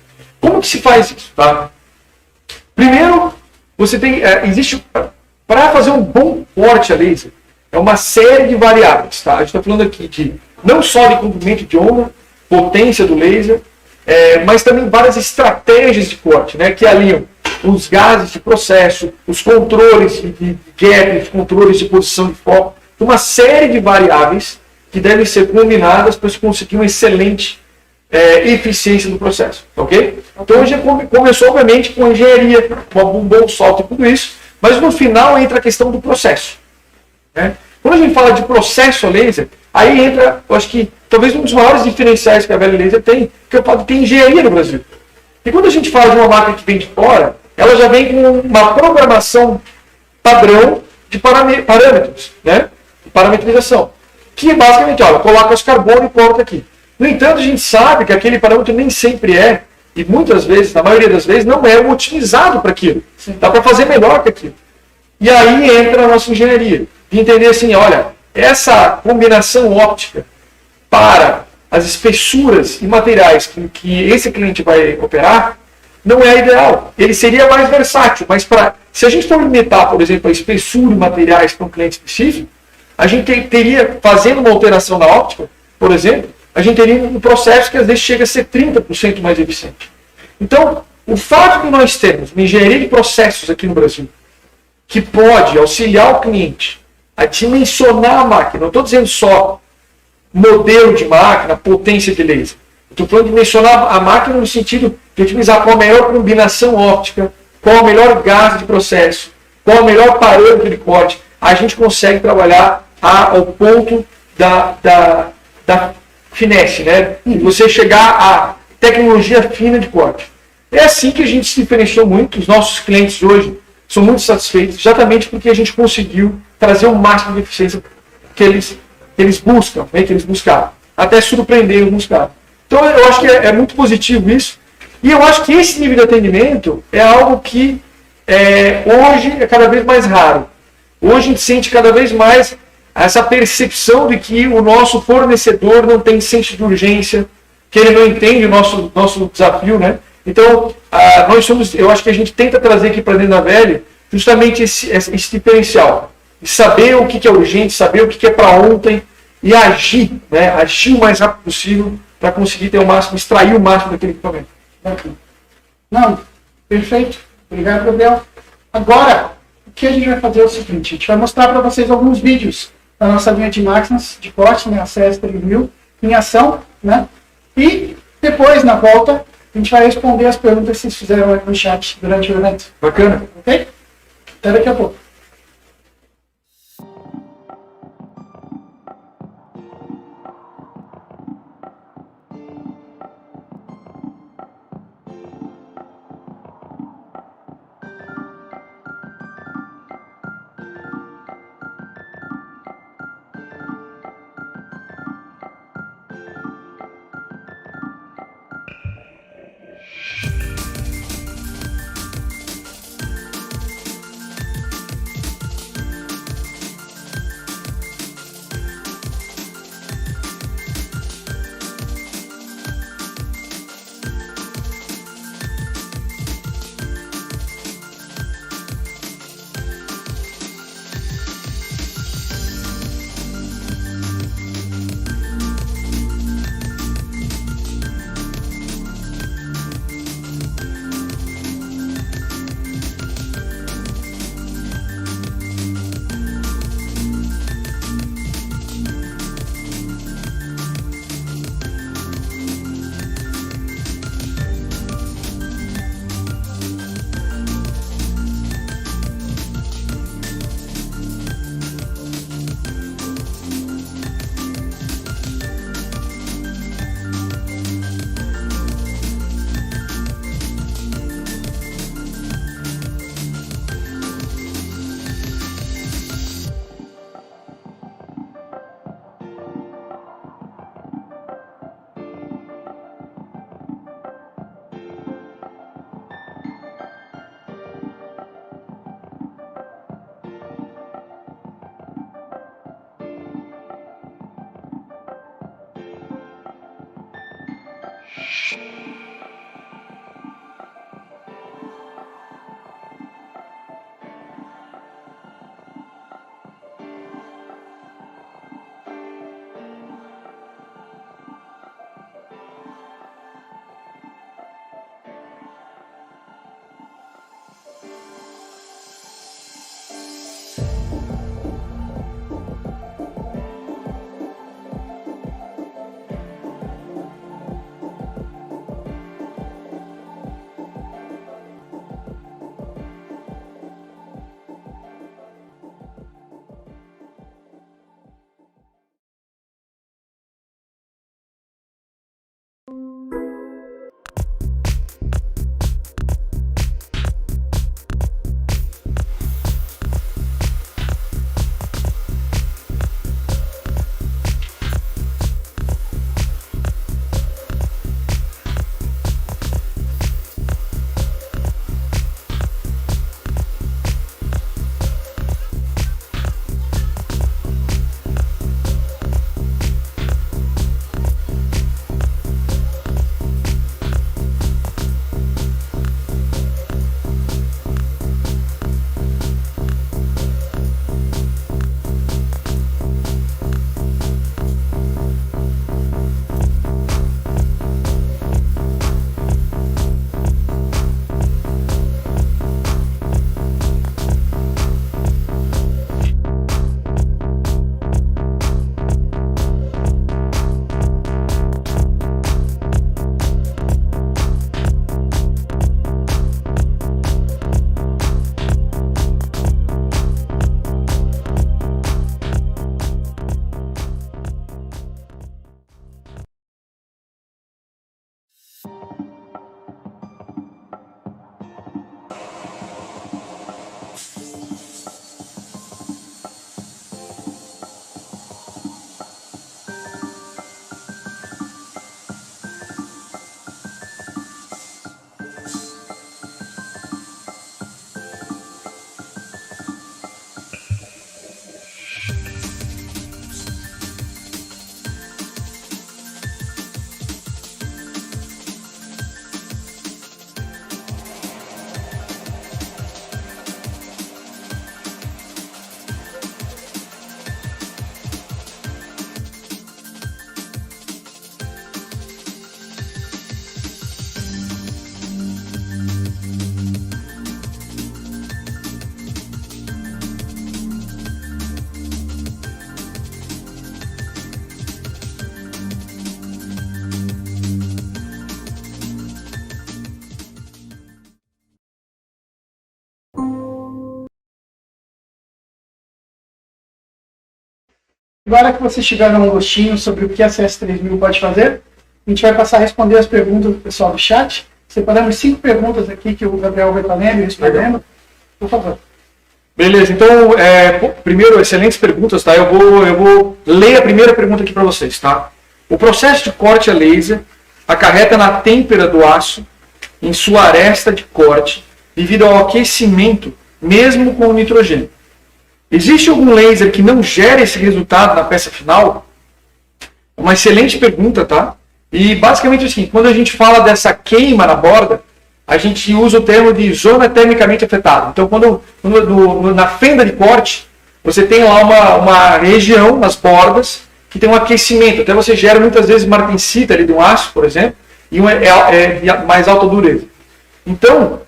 Como que se faz isso? Tá? Primeiro, você tem, existe, para fazer um bom corte a laser, é uma série de variáveis. Tá? A gente está falando aqui de não só de comprimento de onda, potência do laser, mas também várias estratégias de corte, né, que aliam os gases de processo, os controles de gap, os controles de posição de foco, uma série de variáveis que devem ser combinadas para se conseguir uma excelente eficiência do processo, ok? Então a gente começou obviamente com a engenharia, com um bom salto e tudo isso, mas no final entra a questão do processo. Né? Quando a gente fala de processo a laser, aí entra, eu acho que talvez um dos maiores diferenciais que a Vale Laser tem, que é o fato de ter engenharia no Brasil. E quando a gente fala de uma máquina que vem de fora, ela já vem com uma programação padrão de parâmetros, né? De parametrização. Que basicamente, olha, coloca os carbono e corta aqui. No entanto, a gente sabe que aquele parâmetro nem sempre e muitas vezes, na maioria das vezes, não é otimizado para aquilo. Dá para fazer melhor que aquilo. E aí entra a nossa engenharia. De entender assim, olha, essa combinação óptica para as espessuras e materiais que esse cliente vai operar, não é ideal. Ele seria mais versátil, mas se a gente for limitar, por exemplo, a espessura e materiais para um cliente específico, a gente teria, fazendo uma alteração na óptica, por exemplo, a gente teria um processo que às vezes chega a ser 30% mais eficiente. Então, o fato de nós termos uma engenharia de processos aqui no Brasil, que pode auxiliar o cliente a dimensionar a máquina, não estou dizendo só modelo de máquina, potência de laser. Estou falando de dimensionar a máquina no sentido de utilizar qual a melhor combinação óptica, qual o melhor gasto de processo, qual o melhor parâmetro de corte. A gente consegue trabalhar ao ponto da finesse, né? E você chegar à tecnologia fina de corte. É assim que a gente se diferenciou muito. Os nossos clientes hoje são muito satisfeitos, exatamente porque a gente conseguiu trazer o máximo de eficiência que eles buscam, né? Que eles buscaram. Até surpreender os buscaram. Então eu acho que é muito positivo isso. E eu acho que esse nível de atendimento é algo que hoje é cada vez mais raro. Hoje a gente sente cada vez mais essa percepção de que o nosso fornecedor não tem senso de urgência, que ele não entende o nosso desafio, né? Então, eu acho que a gente tenta trazer aqui para dentro da Velha justamente esse diferencial. De saber o que é urgente, saber o que é para ontem e agir, né? Agir o mais rápido possível para conseguir ter o máximo, extrair o máximo daquele equipamento. Não, perfeito. Obrigado, Gabriel. Agora, o que a gente vai fazer é o seguinte, a gente vai mostrar para vocês alguns vídeos da nossa linha de máquinas de corte, né, a CS3000, em ação, né? E depois, na volta, a gente vai responder as perguntas que vocês fizeram aí no chat durante o evento. Bacana. Ok? Até daqui a pouco. Agora que vocês tiveram um gostinho sobre o que a CS3000 pode fazer, a gente vai passar a responder as perguntas do pessoal do chat. Separamos 5 perguntas aqui que o Gabriel vai estar lendo e respondendo. Por favor. Beleza, então, primeiro, excelentes perguntas, tá? Eu vou ler a primeira pergunta aqui para vocês, tá? O processo de corte a laser acarreta na têmpera do aço em sua aresta de corte devido ao aquecimento, mesmo com o nitrogênio. Existe algum laser que não gera esse resultado na peça final? É uma excelente pergunta, tá? E basicamente assim, quando a gente fala dessa queima na borda, a gente usa o termo de zona termicamente afetada. Então, na fenda de corte, você tem lá uma região nas bordas que tem um aquecimento. Até você gera muitas vezes martensita ali de um aço, por exemplo, e mais alta dureza. Então,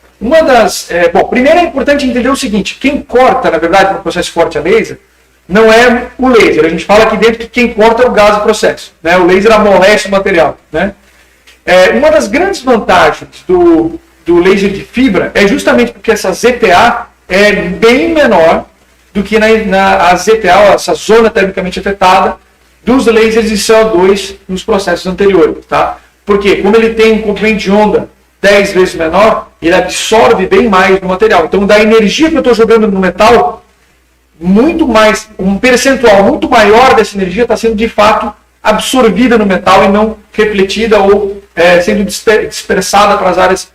primeiro é importante entender o seguinte: quem corta, na verdade, no processo de corte a laser, não é o laser. A gente fala aqui dentro que quem corta é o gás do processo, né? O laser amolece o material, né? Uma das grandes vantagens do laser de fibra é justamente porque essa ZTA é bem menor do que a ZTA, essa zona termicamente afetada, dos lasers de CO2 nos processos anteriores, tá? Porque como ele tem um comprimento de onda 10 vezes menor, ele absorve bem mais do material. Então, da energia que eu estou jogando no metal, um percentual muito maior dessa energia está sendo de fato absorvida no metal e não refletida ou sendo dispersada para as áreas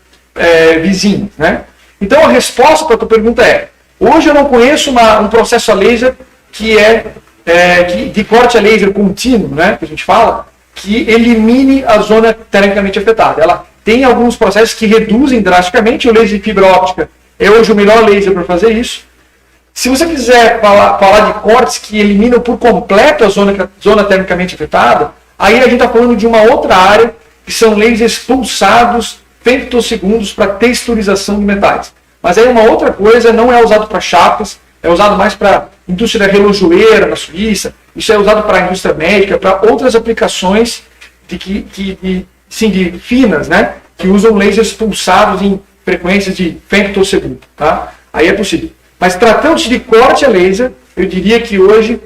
vizinhas, né? Então, a resposta para a tua pergunta é: hoje eu não conheço um processo a laser de corte a laser contínuo, né, que a gente fala, que elimine a zona termicamente afetada. Ela tem alguns processos que reduzem drasticamente. O laser de fibra óptica é hoje o melhor laser para fazer isso. Se você quiser falar de cortes que eliminam por completo a zona termicamente afetada, aí a gente está falando de uma outra área, que são lasers pulsados femtosegundos para texturização de metais. Mas aí uma outra coisa, não é usado para chapas, é usado mais para indústria relojoeira na Suíça, isso é usado para a indústria médica, para outras aplicações de finas, né, que usam lasers pulsados em frequências de femtosegundo, tá? Aí é possível. Mas tratando-se de corte a laser, eu diria que hoje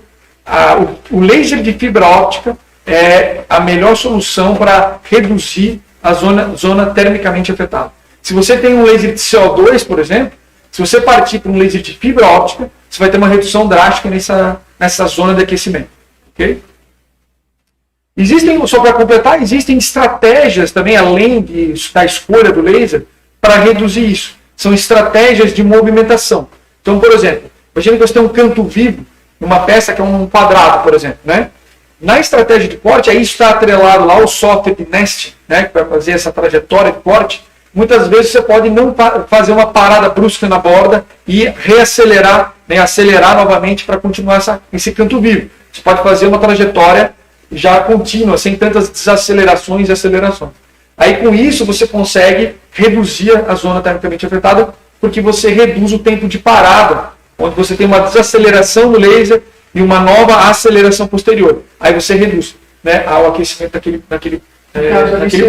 o laser de fibra óptica é a melhor solução para reduzir a zona termicamente afetada. Se você tem um laser de CO2, por exemplo, se você partir para um laser de fibra óptica, você vai ter uma redução drástica nessa zona de aquecimento. Okay? Só para completar, existem estratégias também, além da escolha do laser, para reduzir isso. São estratégias de movimentação. Então, por exemplo, imagina que você tem um canto vivo, numa peça que é um quadrado, por exemplo, né? Na estratégia de corte, aí está atrelado lá o software de nesting, né, que vai fazer essa trajetória de corte. Muitas vezes você pode não fazer uma parada brusca na borda e reacelerar, né, acelerar novamente para continuar esse canto vivo. Você pode fazer uma trajetória já contínua, sem tantas desacelerações e acelerações. Aí com isso você consegue reduzir a zona termicamente afetada, porque você reduz o tempo de parada, onde você tem uma desaceleração do laser e uma nova aceleração posterior. Aí você reduz, né, o aquecimento naquele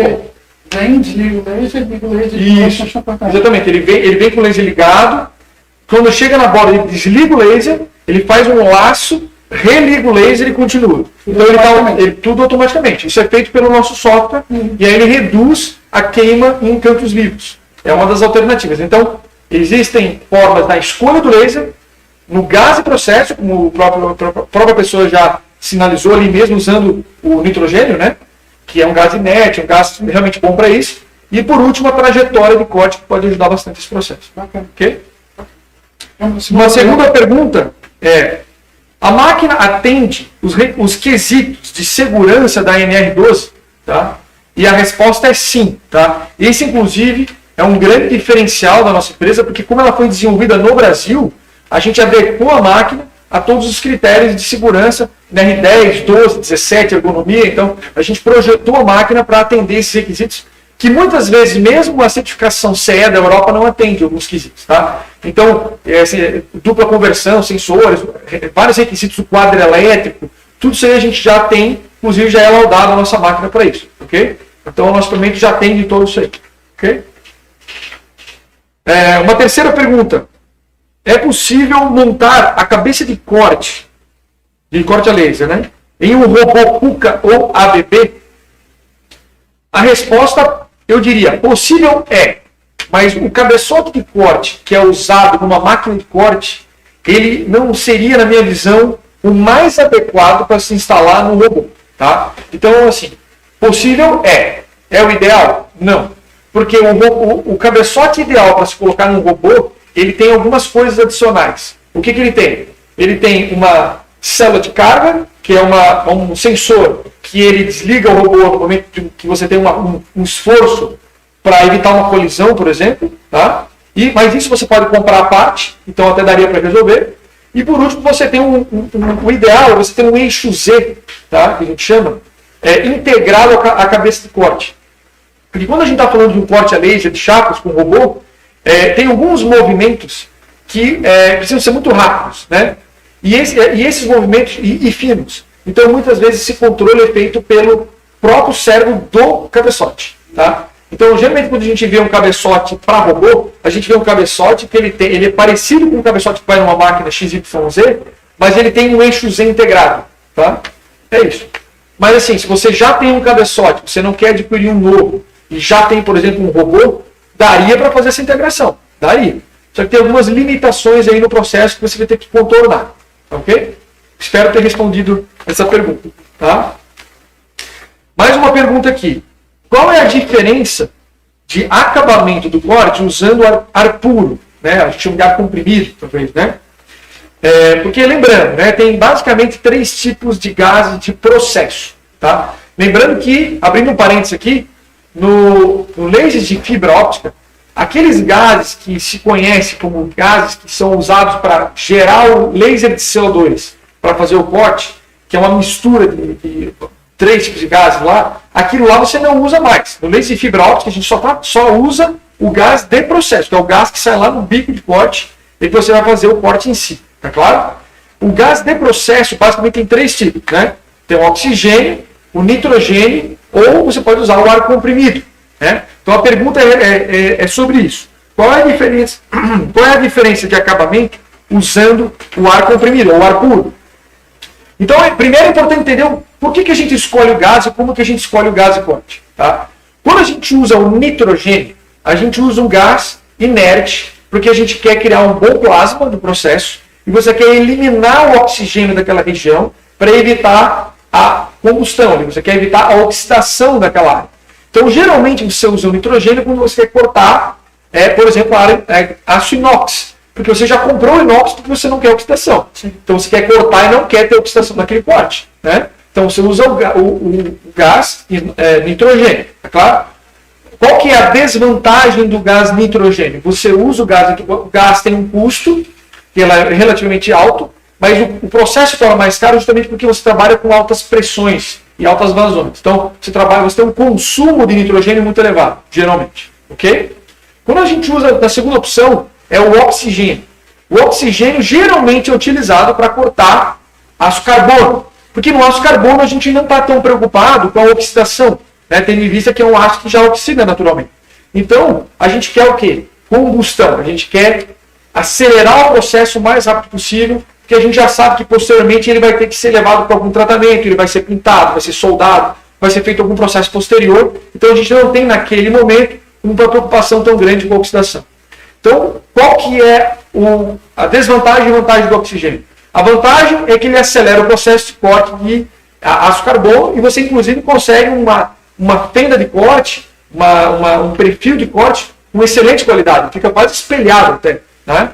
ponto. Vem, desliga o laser, liga o laser. Isso, exatamente. Ele vem com o laser ligado. Quando chega na borda, ele desliga o laser, ele faz um laço, religa o laser e continua. Então tudo automaticamente. Isso é feito pelo nosso software e aí ele reduz a queima em campos vivos. É uma das alternativas. Então, existem formas da escolha do laser, no gás e processo, como a própria pessoa já sinalizou ali mesmo, usando o nitrogênio, né? Que é um gás inerte, um gás realmente bom para isso. E por último, a trajetória de corte, que pode ajudar bastante esse processo. Okay? Uma segunda pergunta é: a máquina atende os quesitos de segurança da NR12? Tá? E a resposta é sim. Tá? Esse, inclusive, é um grande diferencial da nossa empresa, porque como ela foi desenvolvida no Brasil, a gente adequou a máquina a todos os critérios de segurança, NR10, 12, 17, ergonomia. Então, a gente projetou a máquina para atender esses requisitos, que muitas vezes, mesmo a certificação CE da Europa, não atende alguns quesitos. Tá? Então, dupla conversão, sensores, vários requisitos do quadro elétrico, tudo isso aí a gente já tem, inclusive já é laudado a nossa máquina para isso. Okay? Então, o nosso equipamento já atende todo isso aí. Okay? Uma terceira pergunta. É possível montar a cabeça de corte de corte a laser, né? Em um robô KUKA ou ABB, a resposta, eu diria, possível é, mas o cabeçote de corte que é usado numa máquina de corte, ele não seria, na minha visão, o mais adequado para se instalar no robô, tá? Então, assim, possível é o ideal? Não. Porque o cabeçote ideal para se colocar num robô, ele tem algumas coisas adicionais. O que ele tem? Ele tem uma célula de carga, que é um sensor que ele desliga o robô no momento que você tem um esforço para evitar uma colisão, por exemplo. Tá? Mas isso você pode comprar à parte, então até daria para resolver. E por último, você tem o ideal, você tem um eixo Z, tá? Que a gente chama, integrado à cabeça de corte. Porque quando a gente está falando de um corte a laser de chapas com robô, tem alguns movimentos que precisam ser muito rápidos, né? E esses movimentos e finos. Então, muitas vezes, esse controle é feito pelo próprio cérebro do cabeçote. Tá? Então, geralmente, quando a gente vê um cabeçote para robô, a gente vê um cabeçote que ele é parecido com um cabeçote que vai numa máquina XYZ, mas ele tem um eixo Z integrado. Tá? É isso. Mas, assim, se você já tem um cabeçote, você não quer adquirir um novo, e já tem, por exemplo, um robô, daria para fazer essa integração. Daria. Só que tem algumas limitações aí no processo que você vai ter que contornar. Ok? Espero ter respondido essa pergunta. Tá? Mais uma pergunta aqui. Qual é a diferença de acabamento do corte usando ar puro? Né? A gente chama de ar comprimido, talvez. Né? Porque, lembrando, né, tem basicamente 3 tipos de gases de processo. Tá? Lembrando que, abrindo um parênteses aqui, no laser de fibra óptica, aqueles gases que se conhecem como gases que são usados para gerar o laser de CO2 para fazer o corte, que é uma mistura de 3 tipos de gases lá, aquilo lá você não usa mais. No laser de fibra óptica a gente só usa o gás de processo, que é o gás que sai lá no bico de corte e depois você vai fazer o corte em si. Tá claro? O gás de processo basicamente tem 3 tipos. Né? Tem o oxigênio, o nitrogênio ou você pode usar o ar comprimido. Né? Então a pergunta é sobre isso. Qual é a diferença de acabamento usando o ar comprimido, ou o ar puro? Então, primeiro é importante entender por que a gente escolhe o gás e como que a gente escolhe o gás de corte. Tá? Quando a gente usa o nitrogênio, a gente usa um gás inerte, porque a gente quer criar um bom plasma do processo, e você quer eliminar o oxigênio daquela região para evitar a combustão, você quer evitar a oxidação daquela área. Então, geralmente, você usa o nitrogênio quando você quer cortar, por exemplo, aço inox. Porque você já comprou o inox porque você não quer oxidação. Sim. Então, você quer cortar e não quer ter oxidação naquele corte. Né? Então, você usa o gás nitrogênio. Tá claro? Qual que é a desvantagem do gás nitrogênio? Você usa o gás tem um custo, que é relativamente alto, mas o processo torna mais caro justamente porque você trabalha com altas pressões e altas vazões. Então, você tem um consumo de nitrogênio muito elevado, geralmente. Ok? Quando a gente usa, a segunda opção, é o oxigênio. O oxigênio geralmente é utilizado para cortar aço carbono. Porque no aço carbono a gente não está tão preocupado com a oxidação. Né? Tendo em vista que é um aço que já oxida naturalmente. Então, a gente quer o quê? Combustão. A gente quer acelerar o processo o mais rápido possível, porque a gente já sabe que posteriormente ele vai ter que ser levado para algum tratamento, ele vai ser pintado, vai ser soldado, vai ser feito algum processo posterior. Então a gente não tem naquele momento uma preocupação tão grande com a oxidação. Então, qual que é a desvantagem e vantagem do oxigênio? A vantagem é que ele acelera o processo de corte de aço carbono e você inclusive consegue uma fenda de corte, um perfil de corte com excelente qualidade, fica quase espelhado até. Né?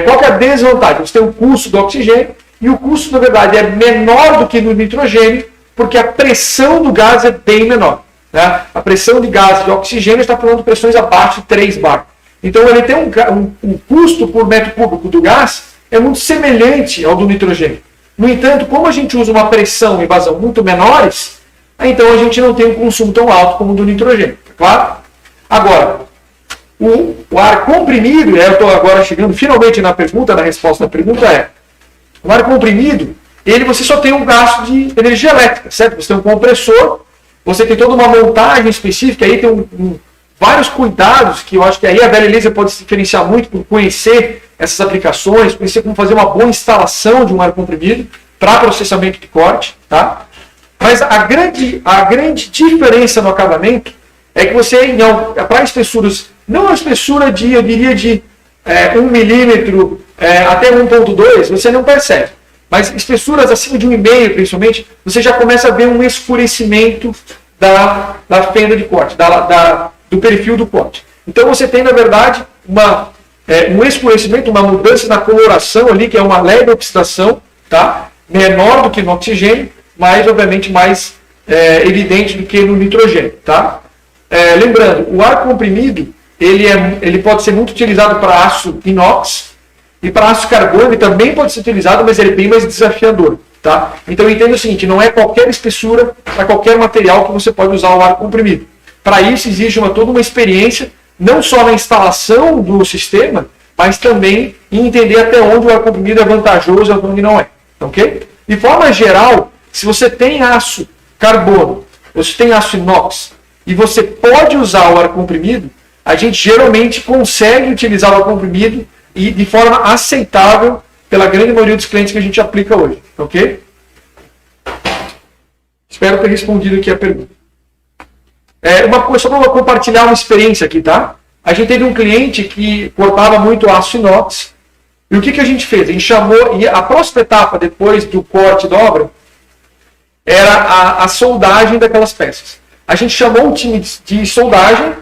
Qual que é a desvantagem? Você tem o custo do oxigênio e o custo, na verdade, é menor do que no nitrogênio, porque a pressão do gás é bem menor. Né? A pressão de gás de oxigênio está falando de pressões abaixo de 3 bar. Então ele tem um custo por metro cúbico do gás é muito semelhante ao do nitrogênio. No entanto, como a gente usa uma pressão e vazão muito menores, então a gente não tem um consumo tão alto como o do nitrogênio. Tá claro? Agora, o ar comprimido, eu estou agora chegando finalmente na resposta da pergunta o ar comprimido, você só tem um gasto de energia elétrica, certo? Você tem um compressor, você tem toda uma montagem específica, aí tem vários cuidados, que eu acho que aí a Vale Laser pode se diferenciar muito por conhecer essas aplicações, conhecer como fazer uma boa instalação de um ar comprimido, para processamento de corte, tá? Mas a grande diferença no acabamento é que você, para espessuras, não a espessura de, eu diria, de 1 milímetro até 1,2, você não percebe. Mas espessuras acima de 1,5, principalmente, você já começa a ver um escurecimento da fenda de corte, do perfil do corte. Então você tem, na verdade, um escurecimento, uma mudança na coloração ali, que é uma leve oxidação, tá? Menor do que no oxigênio, mas obviamente mais evidente do que no nitrogênio. Tá? Lembrando, o ar comprimido ele pode ser muito utilizado para aço inox e para aço carbono ele também pode ser utilizado, mas ele é bem mais desafiador. Tá? Então entenda o seguinte, não é qualquer espessura para qualquer material que você pode usar o ar comprimido. Para isso exige toda uma experiência, não só na instalação do sistema, mas também em entender até onde o ar comprimido é vantajoso e onde não é. Ok? De forma geral, se você tem aço carbono, você tem aço inox, e você pode usar o ar comprimido, a gente geralmente consegue utilizar o ar comprimido e de forma aceitável pela grande maioria dos clientes que a gente aplica hoje. Ok? Espero ter respondido aqui a pergunta. Só para compartilhar uma experiência aqui, tá? A gente teve um cliente que cortava muito aço inox, e o que a gente fez? A gente chamou, e a próxima etapa depois do corte da obra era a soldagem daquelas peças. A gente chamou um time de soldagem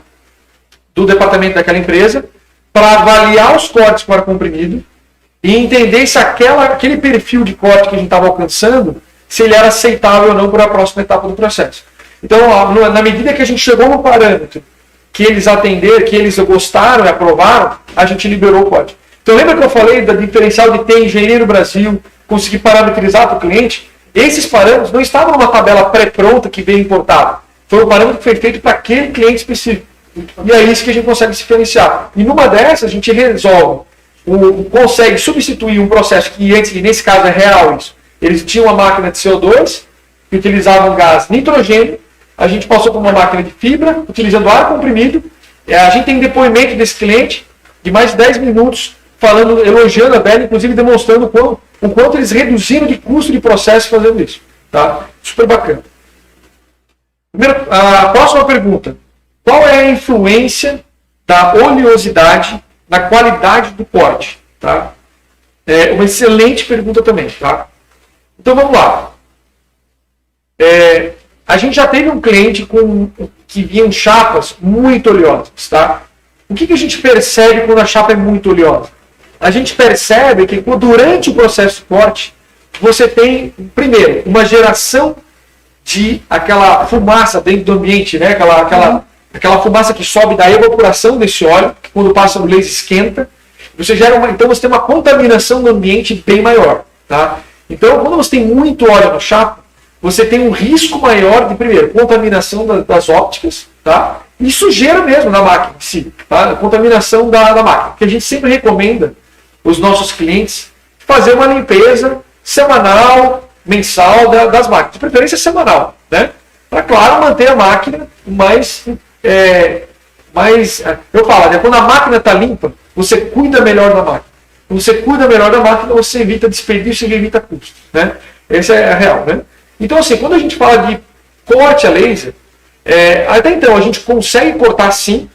do departamento daquela empresa para avaliar os cortes com ar comprimido e entender se aquele perfil de corte que a gente estava alcançando, se ele era aceitável ou não para a próxima etapa do processo. Então, na medida que a gente chegou no parâmetro que eles atenderam, que eles gostaram e aprovaram, a gente liberou o corte. Então, lembra que eu falei da diferencial de ter engenheiro no Brasil, conseguir parametrizar para o cliente? Esses parâmetros não estavam numa tabela pré-pronta que veio importada. Foi um parâmetro que foi feito para aquele cliente específico. E é isso que a gente consegue se diferenciar. E numa dessas, a gente consegue substituir um processo que nesse caso é real isso. Eles tinham uma máquina de CO2, que utilizava um gás nitrogênio, a gente passou por uma máquina de fibra, utilizando ar comprimido. A gente tem depoimento desse cliente de mais de 10 minutos, elogiando a Bela, inclusive demonstrando o quanto eles reduziram de custo de processo fazendo isso. Tá? Super bacana. A próxima pergunta. Qual é a influência da oleosidade na qualidade do corte? Tá? É uma excelente pergunta também. Tá? Então vamos lá. A gente já teve um cliente que vinha em chapas muito oleosas. Tá? O que a gente percebe quando a chapa é muito oleosa? A gente percebe que durante o processo de corte, você tem, primeiro, uma geração de aquela fumaça dentro do ambiente, né? aquela fumaça que sobe da evaporação desse óleo, que quando passa no laser esquenta. Então você tem uma contaminação do ambiente bem maior. Tá? Então, quando você tem muito óleo na chapa, você tem um risco maior de, primeiro, contaminação das ópticas, tá? E sujeira mesmo na máquina em si, tá? A contaminação da máquina. Porque a gente sempre recomenda os nossos clientes fazer uma limpeza semanal, mensal das máquinas. De preferência semanal, né? Para, claro, manter a máquina mais... eu falo, né? Quando a máquina está limpa, você cuida melhor da máquina. Quando você cuida melhor da máquina, você evita desperdício e evita custo, né? Essa é a real, né? Então, assim, quando a gente fala de corte a laser, até então a gente consegue cortar sim.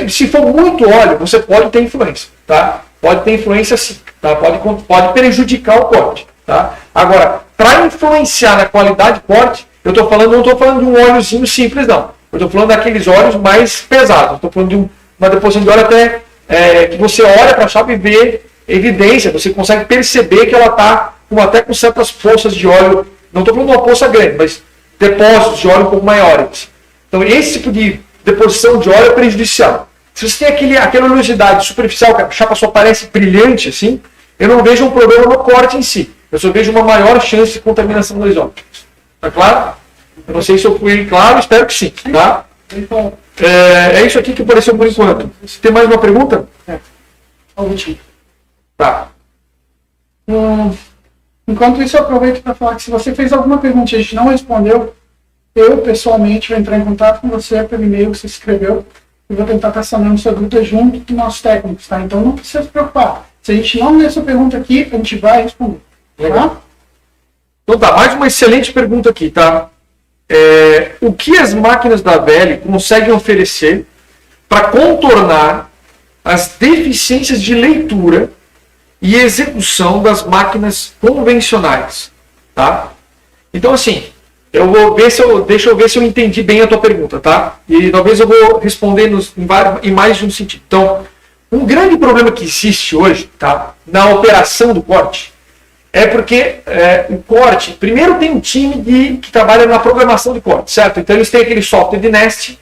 Se for muito óleo, você pode ter influência, tá? Pode ter influência sim, tá? Pode prejudicar o corte, tá? Agora, para influenciar na qualidade de corte, não estou falando de um óleozinho simples, não. Eu estou falando daqueles óleos mais pesados. Estou falando de uma deposição de óleo até que você olha para a chapa e vê evidência, você consegue perceber que ela está até com certas poças de óleo. Não estou falando de uma poça grande, mas depósitos de óleo um pouco maiores. Então, esse tipo de deposição de óleo é prejudicial. Se você tem aquela oleosidade superficial, que a chapa só parece brilhante, assim, eu não vejo um problema no corte em si. Eu só vejo uma maior chance de contaminação das ópticas. Tá claro? Eu não sei se eu fui claro, espero que sim. Tá? É isso aqui que apareceu por enquanto. Você tem mais uma pergunta? A última. Tá. Enquanto isso, eu aproveito para falar que se você fez alguma pergunta e a gente não respondeu, eu, pessoalmente, vou entrar em contato com você pelo e-mail que você escreveu e vou tentar estar sanando sua dúvida junto com nossos técnicos, tá? Então, não precisa se preocupar. Se a gente não ler sua pergunta aqui, a gente vai responder, tá? Então tá, mais uma excelente pergunta aqui, tá? O que as máquinas da VL conseguem oferecer para contornar as deficiências de leitura e execução das máquinas convencionais, tá? Então, assim, deixa eu ver se eu entendi bem a tua pergunta, tá? E talvez eu vou responder em mais de um sentido. Então, um grande problema que existe hoje, tá, na operação do corte, é porque o corte, primeiro tem um time que trabalha na programação de corte, certo? Então eles têm aquele software de Nest,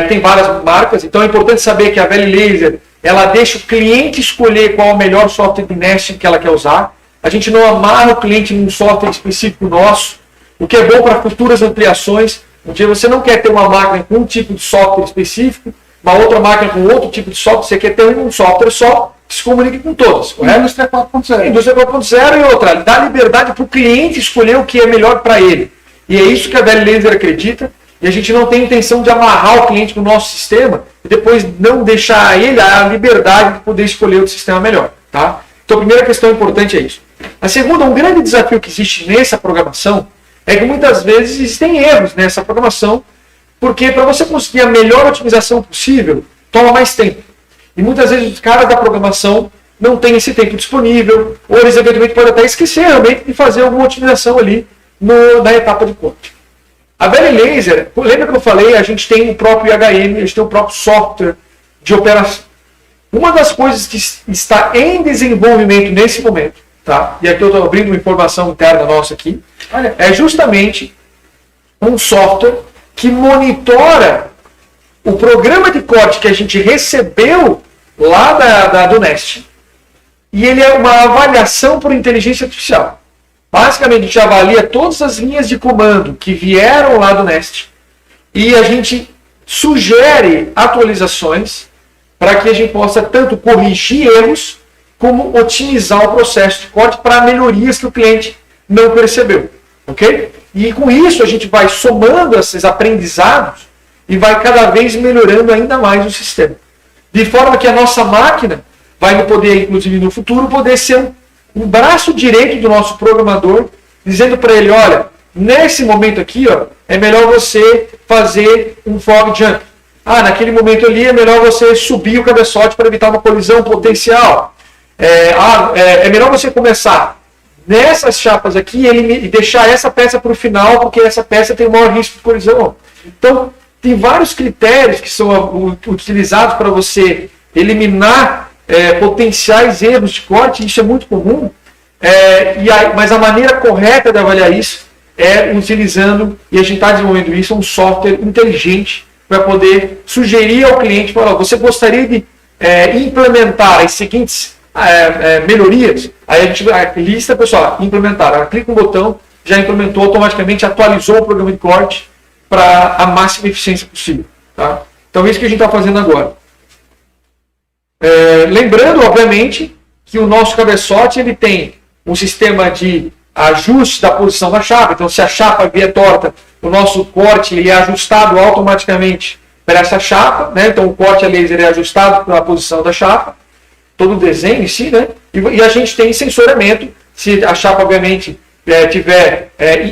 tem várias marcas, então é importante saber que a VL Laser, ela deixa o cliente escolher qual é o melhor software de Nest que ela quer usar. A gente não amarra o cliente num software específico nosso, o que é bom para futuras ampliações. Um dia você não quer ter uma máquina com um tipo de software específico, uma outra máquina com outro tipo de software, você quer ter um software só que se comunique com todas, correto? Indústria 4.0. Indústria 4.0 e outra, dá liberdade para o cliente escolher o que é melhor para ele. E é isso que a VL Laser acredita, e a gente não tem intenção de amarrar o cliente no nosso sistema e depois não deixar a ele a liberdade de poder escolher o sistema melhor, tá? Então a primeira questão importante é isso. A segunda, um grande desafio que existe nessa programação é que muitas vezes existem erros nessa programação, porque para você conseguir a melhor otimização possível, toma mais tempo. E muitas vezes os caras da programação não têm esse tempo disponível, ou eles eventualmente podem até esquecer realmente de fazer alguma otimização ali na etapa de corte. A VL Laser, lembra que eu falei, a gente tem o próprio IHM, a gente tem o próprio software de operação. Uma das coisas que está em desenvolvimento nesse momento, tá? E aqui eu estou abrindo uma informação interna nossa aqui, é justamente um software que monitora o programa de corte que a gente recebeu lá do Nest. E ele é uma avaliação por inteligência artificial. Basicamente, a gente avalia todas as linhas de comando que vieram lá do Nest e a gente sugere atualizações para que a gente possa tanto corrigir erros como otimizar o processo de corte para melhorias que o cliente não percebeu. Ok? E com isso a gente vai somando esses aprendizados e vai cada vez melhorando ainda mais o sistema. De forma que a nossa máquina vai poder, inclusive no futuro, poder ser um braço direito do nosso programador, dizendo para ele, olha, nesse momento aqui, ó, é melhor você fazer um fog jump. Naquele momento ali é melhor você subir o cabeçote para evitar uma colisão potencial. É melhor você começar nessas chapas aqui e deixar essa peça para o final, porque essa peça tem o maior risco de colisão. Então, tem vários critérios que são utilizados para você eliminar potenciais erros de corte, isso é muito comum, mas a maneira correta de avaliar isso é utilizando, e a gente está desenvolvendo isso, um software inteligente para poder sugerir ao cliente, falar, você gostaria de implementar as seguintes melhorias? Aí a gente lista, pessoal, implementar, ela clica no botão, já implementou automaticamente, atualizou o programa de corte para a máxima eficiência possível. Tá? Então, isso que a gente está fazendo agora. Lembrando, obviamente, que o nosso cabeçote ele tem um sistema de ajuste da posição da chapa. Então, se a chapa vier torta, o nosso corte ele é ajustado automaticamente para essa chapa. Né? Então, o corte a laser é ajustado para a posição da chapa. Todo o desenho em si. Né? E a gente tem sensoramento. Se a chapa, obviamente,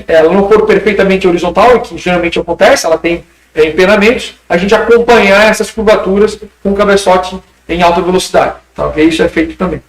ela não for perfeitamente horizontal, que geralmente acontece, ela tem empenamentos, a gente acompanhar essas curvaturas com o cabeçote em alta velocidade. Tá? Porque isso é feito também.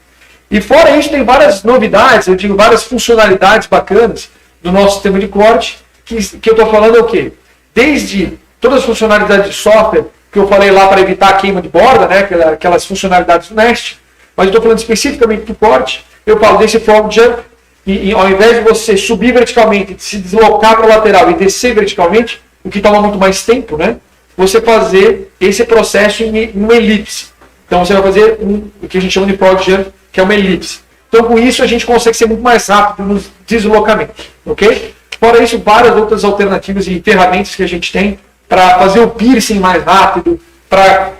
E fora isso, tem várias novidades, eu digo várias funcionalidades bacanas do nosso sistema de corte, que eu estou falando é o quê? Desde todas as funcionalidades de software, que eu falei lá para evitar a queima de borda, né? Aquelas funcionalidades do Nest, mas eu estou falando especificamente do corte, eu falo desse frog jump, e ao invés de você subir verticalmente, se deslocar para o lateral e descer verticalmente, o que toma muito mais tempo, né? Você fazer esse processo em uma elipse. Então você vai fazer o que a gente chama de frog jump, que é uma elipse. Então com isso a gente consegue ser muito mais rápido nos deslocamentos. Ok? Fora isso, várias outras alternativas e ferramentas que a gente tem para fazer o piercing mais rápido, para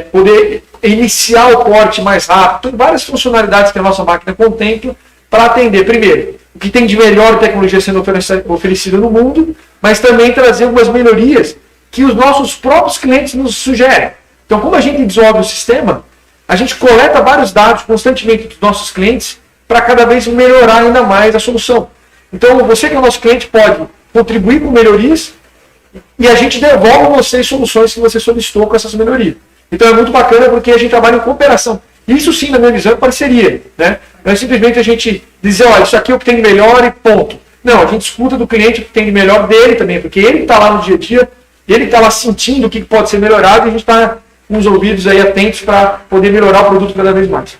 poder iniciar o corte mais rápido. Tem várias funcionalidades que a nossa máquina contempla para atender, primeiro, o que tem de melhor tecnologia sendo oferecida no mundo, mas também trazer algumas melhorias que os nossos próprios clientes nos sugerem. Então, como a gente desenvolve o sistema, a gente coleta vários dados constantemente dos nossos clientes para cada vez melhorar ainda mais a solução. Então, você que é o nosso cliente pode contribuir com melhorias e a gente devolve a vocês soluções que você solicitou com essas melhorias. Então, é muito bacana porque a gente trabalha em cooperação. Isso sim, na minha visão, é parceria. Né? Não é simplesmente a gente dizer, olha, isso aqui é o que tem de melhor e ponto. Não, a gente escuta do cliente o que tem de melhor dele também, porque ele está lá no dia a dia, ele está lá sentindo o que pode ser melhorado e a gente está com os ouvidos aí atentos para poder melhorar o produto cada vez mais.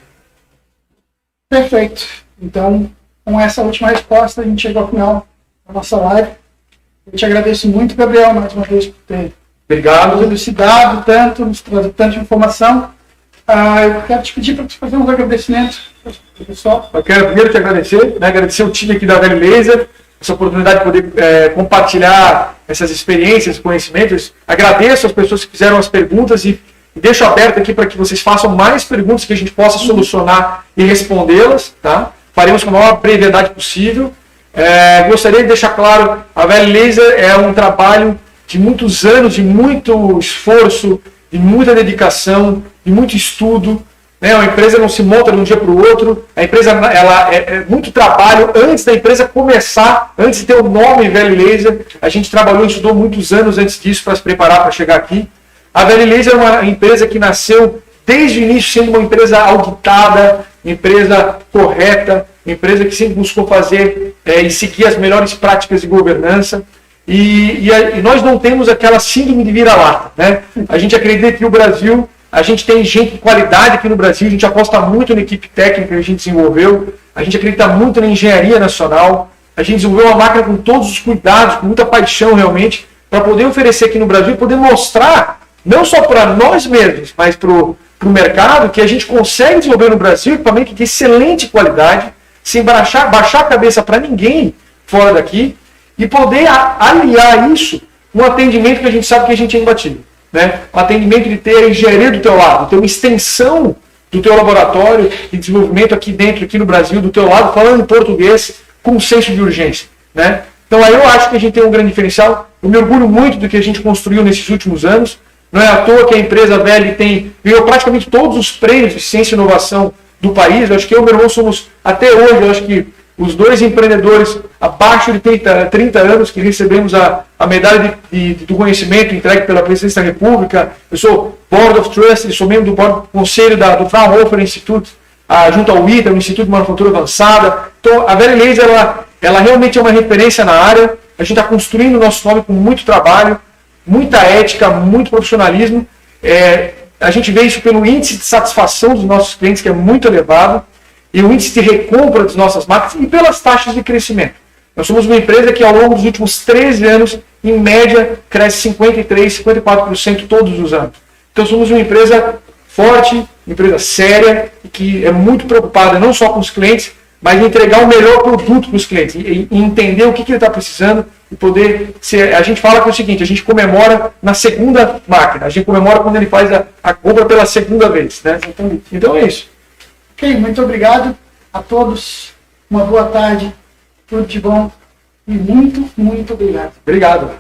Perfeito. Então, com essa última resposta, a gente chegou ao final da nossa live. Eu te agradeço muito, Gabriel, mais uma vez, por ter Obrigado. elucidado tanto, nos trazido tanta informação. Eu quero te pedir para fazer uns agradecimentos para o pessoal. Eu quero primeiro te agradecer, né? Agradecer o time aqui da Vale Laser, essa oportunidade de poder compartilhar essas experiências, conhecimentos. Agradeço as pessoas que fizeram as perguntas e deixo aberto aqui para que vocês façam mais perguntas que a gente possa solucionar e respondê-las. Tá? Faremos com a maior brevidade possível. Gostaria de deixar claro, a Vale Laser é um trabalho de muitos anos, de muito esforço, de muita dedicação, de muito estudo. Né? A empresa não se monta de um dia para o outro. A empresa é muito trabalho antes da empresa começar, antes de ter o nome Vale Laser. A gente trabalhou e estudou muitos anos antes disso para se preparar para chegar aqui. A Vale Laser é uma empresa que nasceu desde o início sendo uma empresa auditada, empresa correta, empresa que sempre buscou fazer e seguir as melhores práticas de governança. E nós não temos aquela síndrome de vira-lata. Né? A gente acredita que o Brasil, a gente tem gente de qualidade aqui no Brasil, a gente aposta muito na equipe técnica que a gente desenvolveu, a gente acredita muito na engenharia nacional, a gente desenvolveu uma máquina com todos os cuidados, com muita paixão realmente, para poder oferecer aqui no Brasil, poder mostrar, não só para nós mesmos, mas para o mercado, que a gente consegue desenvolver no Brasil equipamento de excelente qualidade, sem baixar a cabeça para ninguém fora daqui, e poder aliar isso com um atendimento que a gente sabe que a gente é imbatível. Né? Um atendimento de ter a engenharia do teu lado, ter uma extensão do teu laboratório de desenvolvimento aqui dentro, aqui no Brasil, do teu lado, falando em português, com um senso de urgência. Né? Então aí eu acho que a gente tem um grande diferencial. Eu me orgulho muito do que a gente construiu nesses últimos anos. Não é à toa que a empresa Vale ganhou praticamente todos os prêmios de ciência e inovação do país. Eu acho que eu e meu irmão somos, até hoje, eu acho que os 2 empreendedores abaixo de 30 anos que recebemos a medalha do conhecimento entregue pela Presidência da República. Eu sou Board of Trust, sou membro do conselho do Fraunhofer Institute, junto ao ITA, o Instituto de Manufatura Avançada. Então, a Vale Laser, ela realmente é uma referência na área. A gente está construindo o nosso nome com muito trabalho, muita ética, muito profissionalismo. A gente vê isso pelo índice de satisfação dos nossos clientes, que é muito elevado, e o índice de recompra das nossas máquinas e pelas taxas de crescimento. Nós somos uma empresa que ao longo dos últimos 13 anos, em média, cresce 53%, 54% todos os anos. Então somos uma empresa forte, uma empresa séria, que é muito preocupada não só com os clientes, mas em entregar o melhor produto para os clientes, e entender o que ele está precisando e poder ser. A gente fala que é o seguinte, a gente comemora na segunda máquina, a gente comemora quando ele faz a compra pela segunda vez. Né? Então é isso. Ok, muito obrigado a todos. Uma boa tarde, tudo de bom e muito, muito obrigado. Obrigado.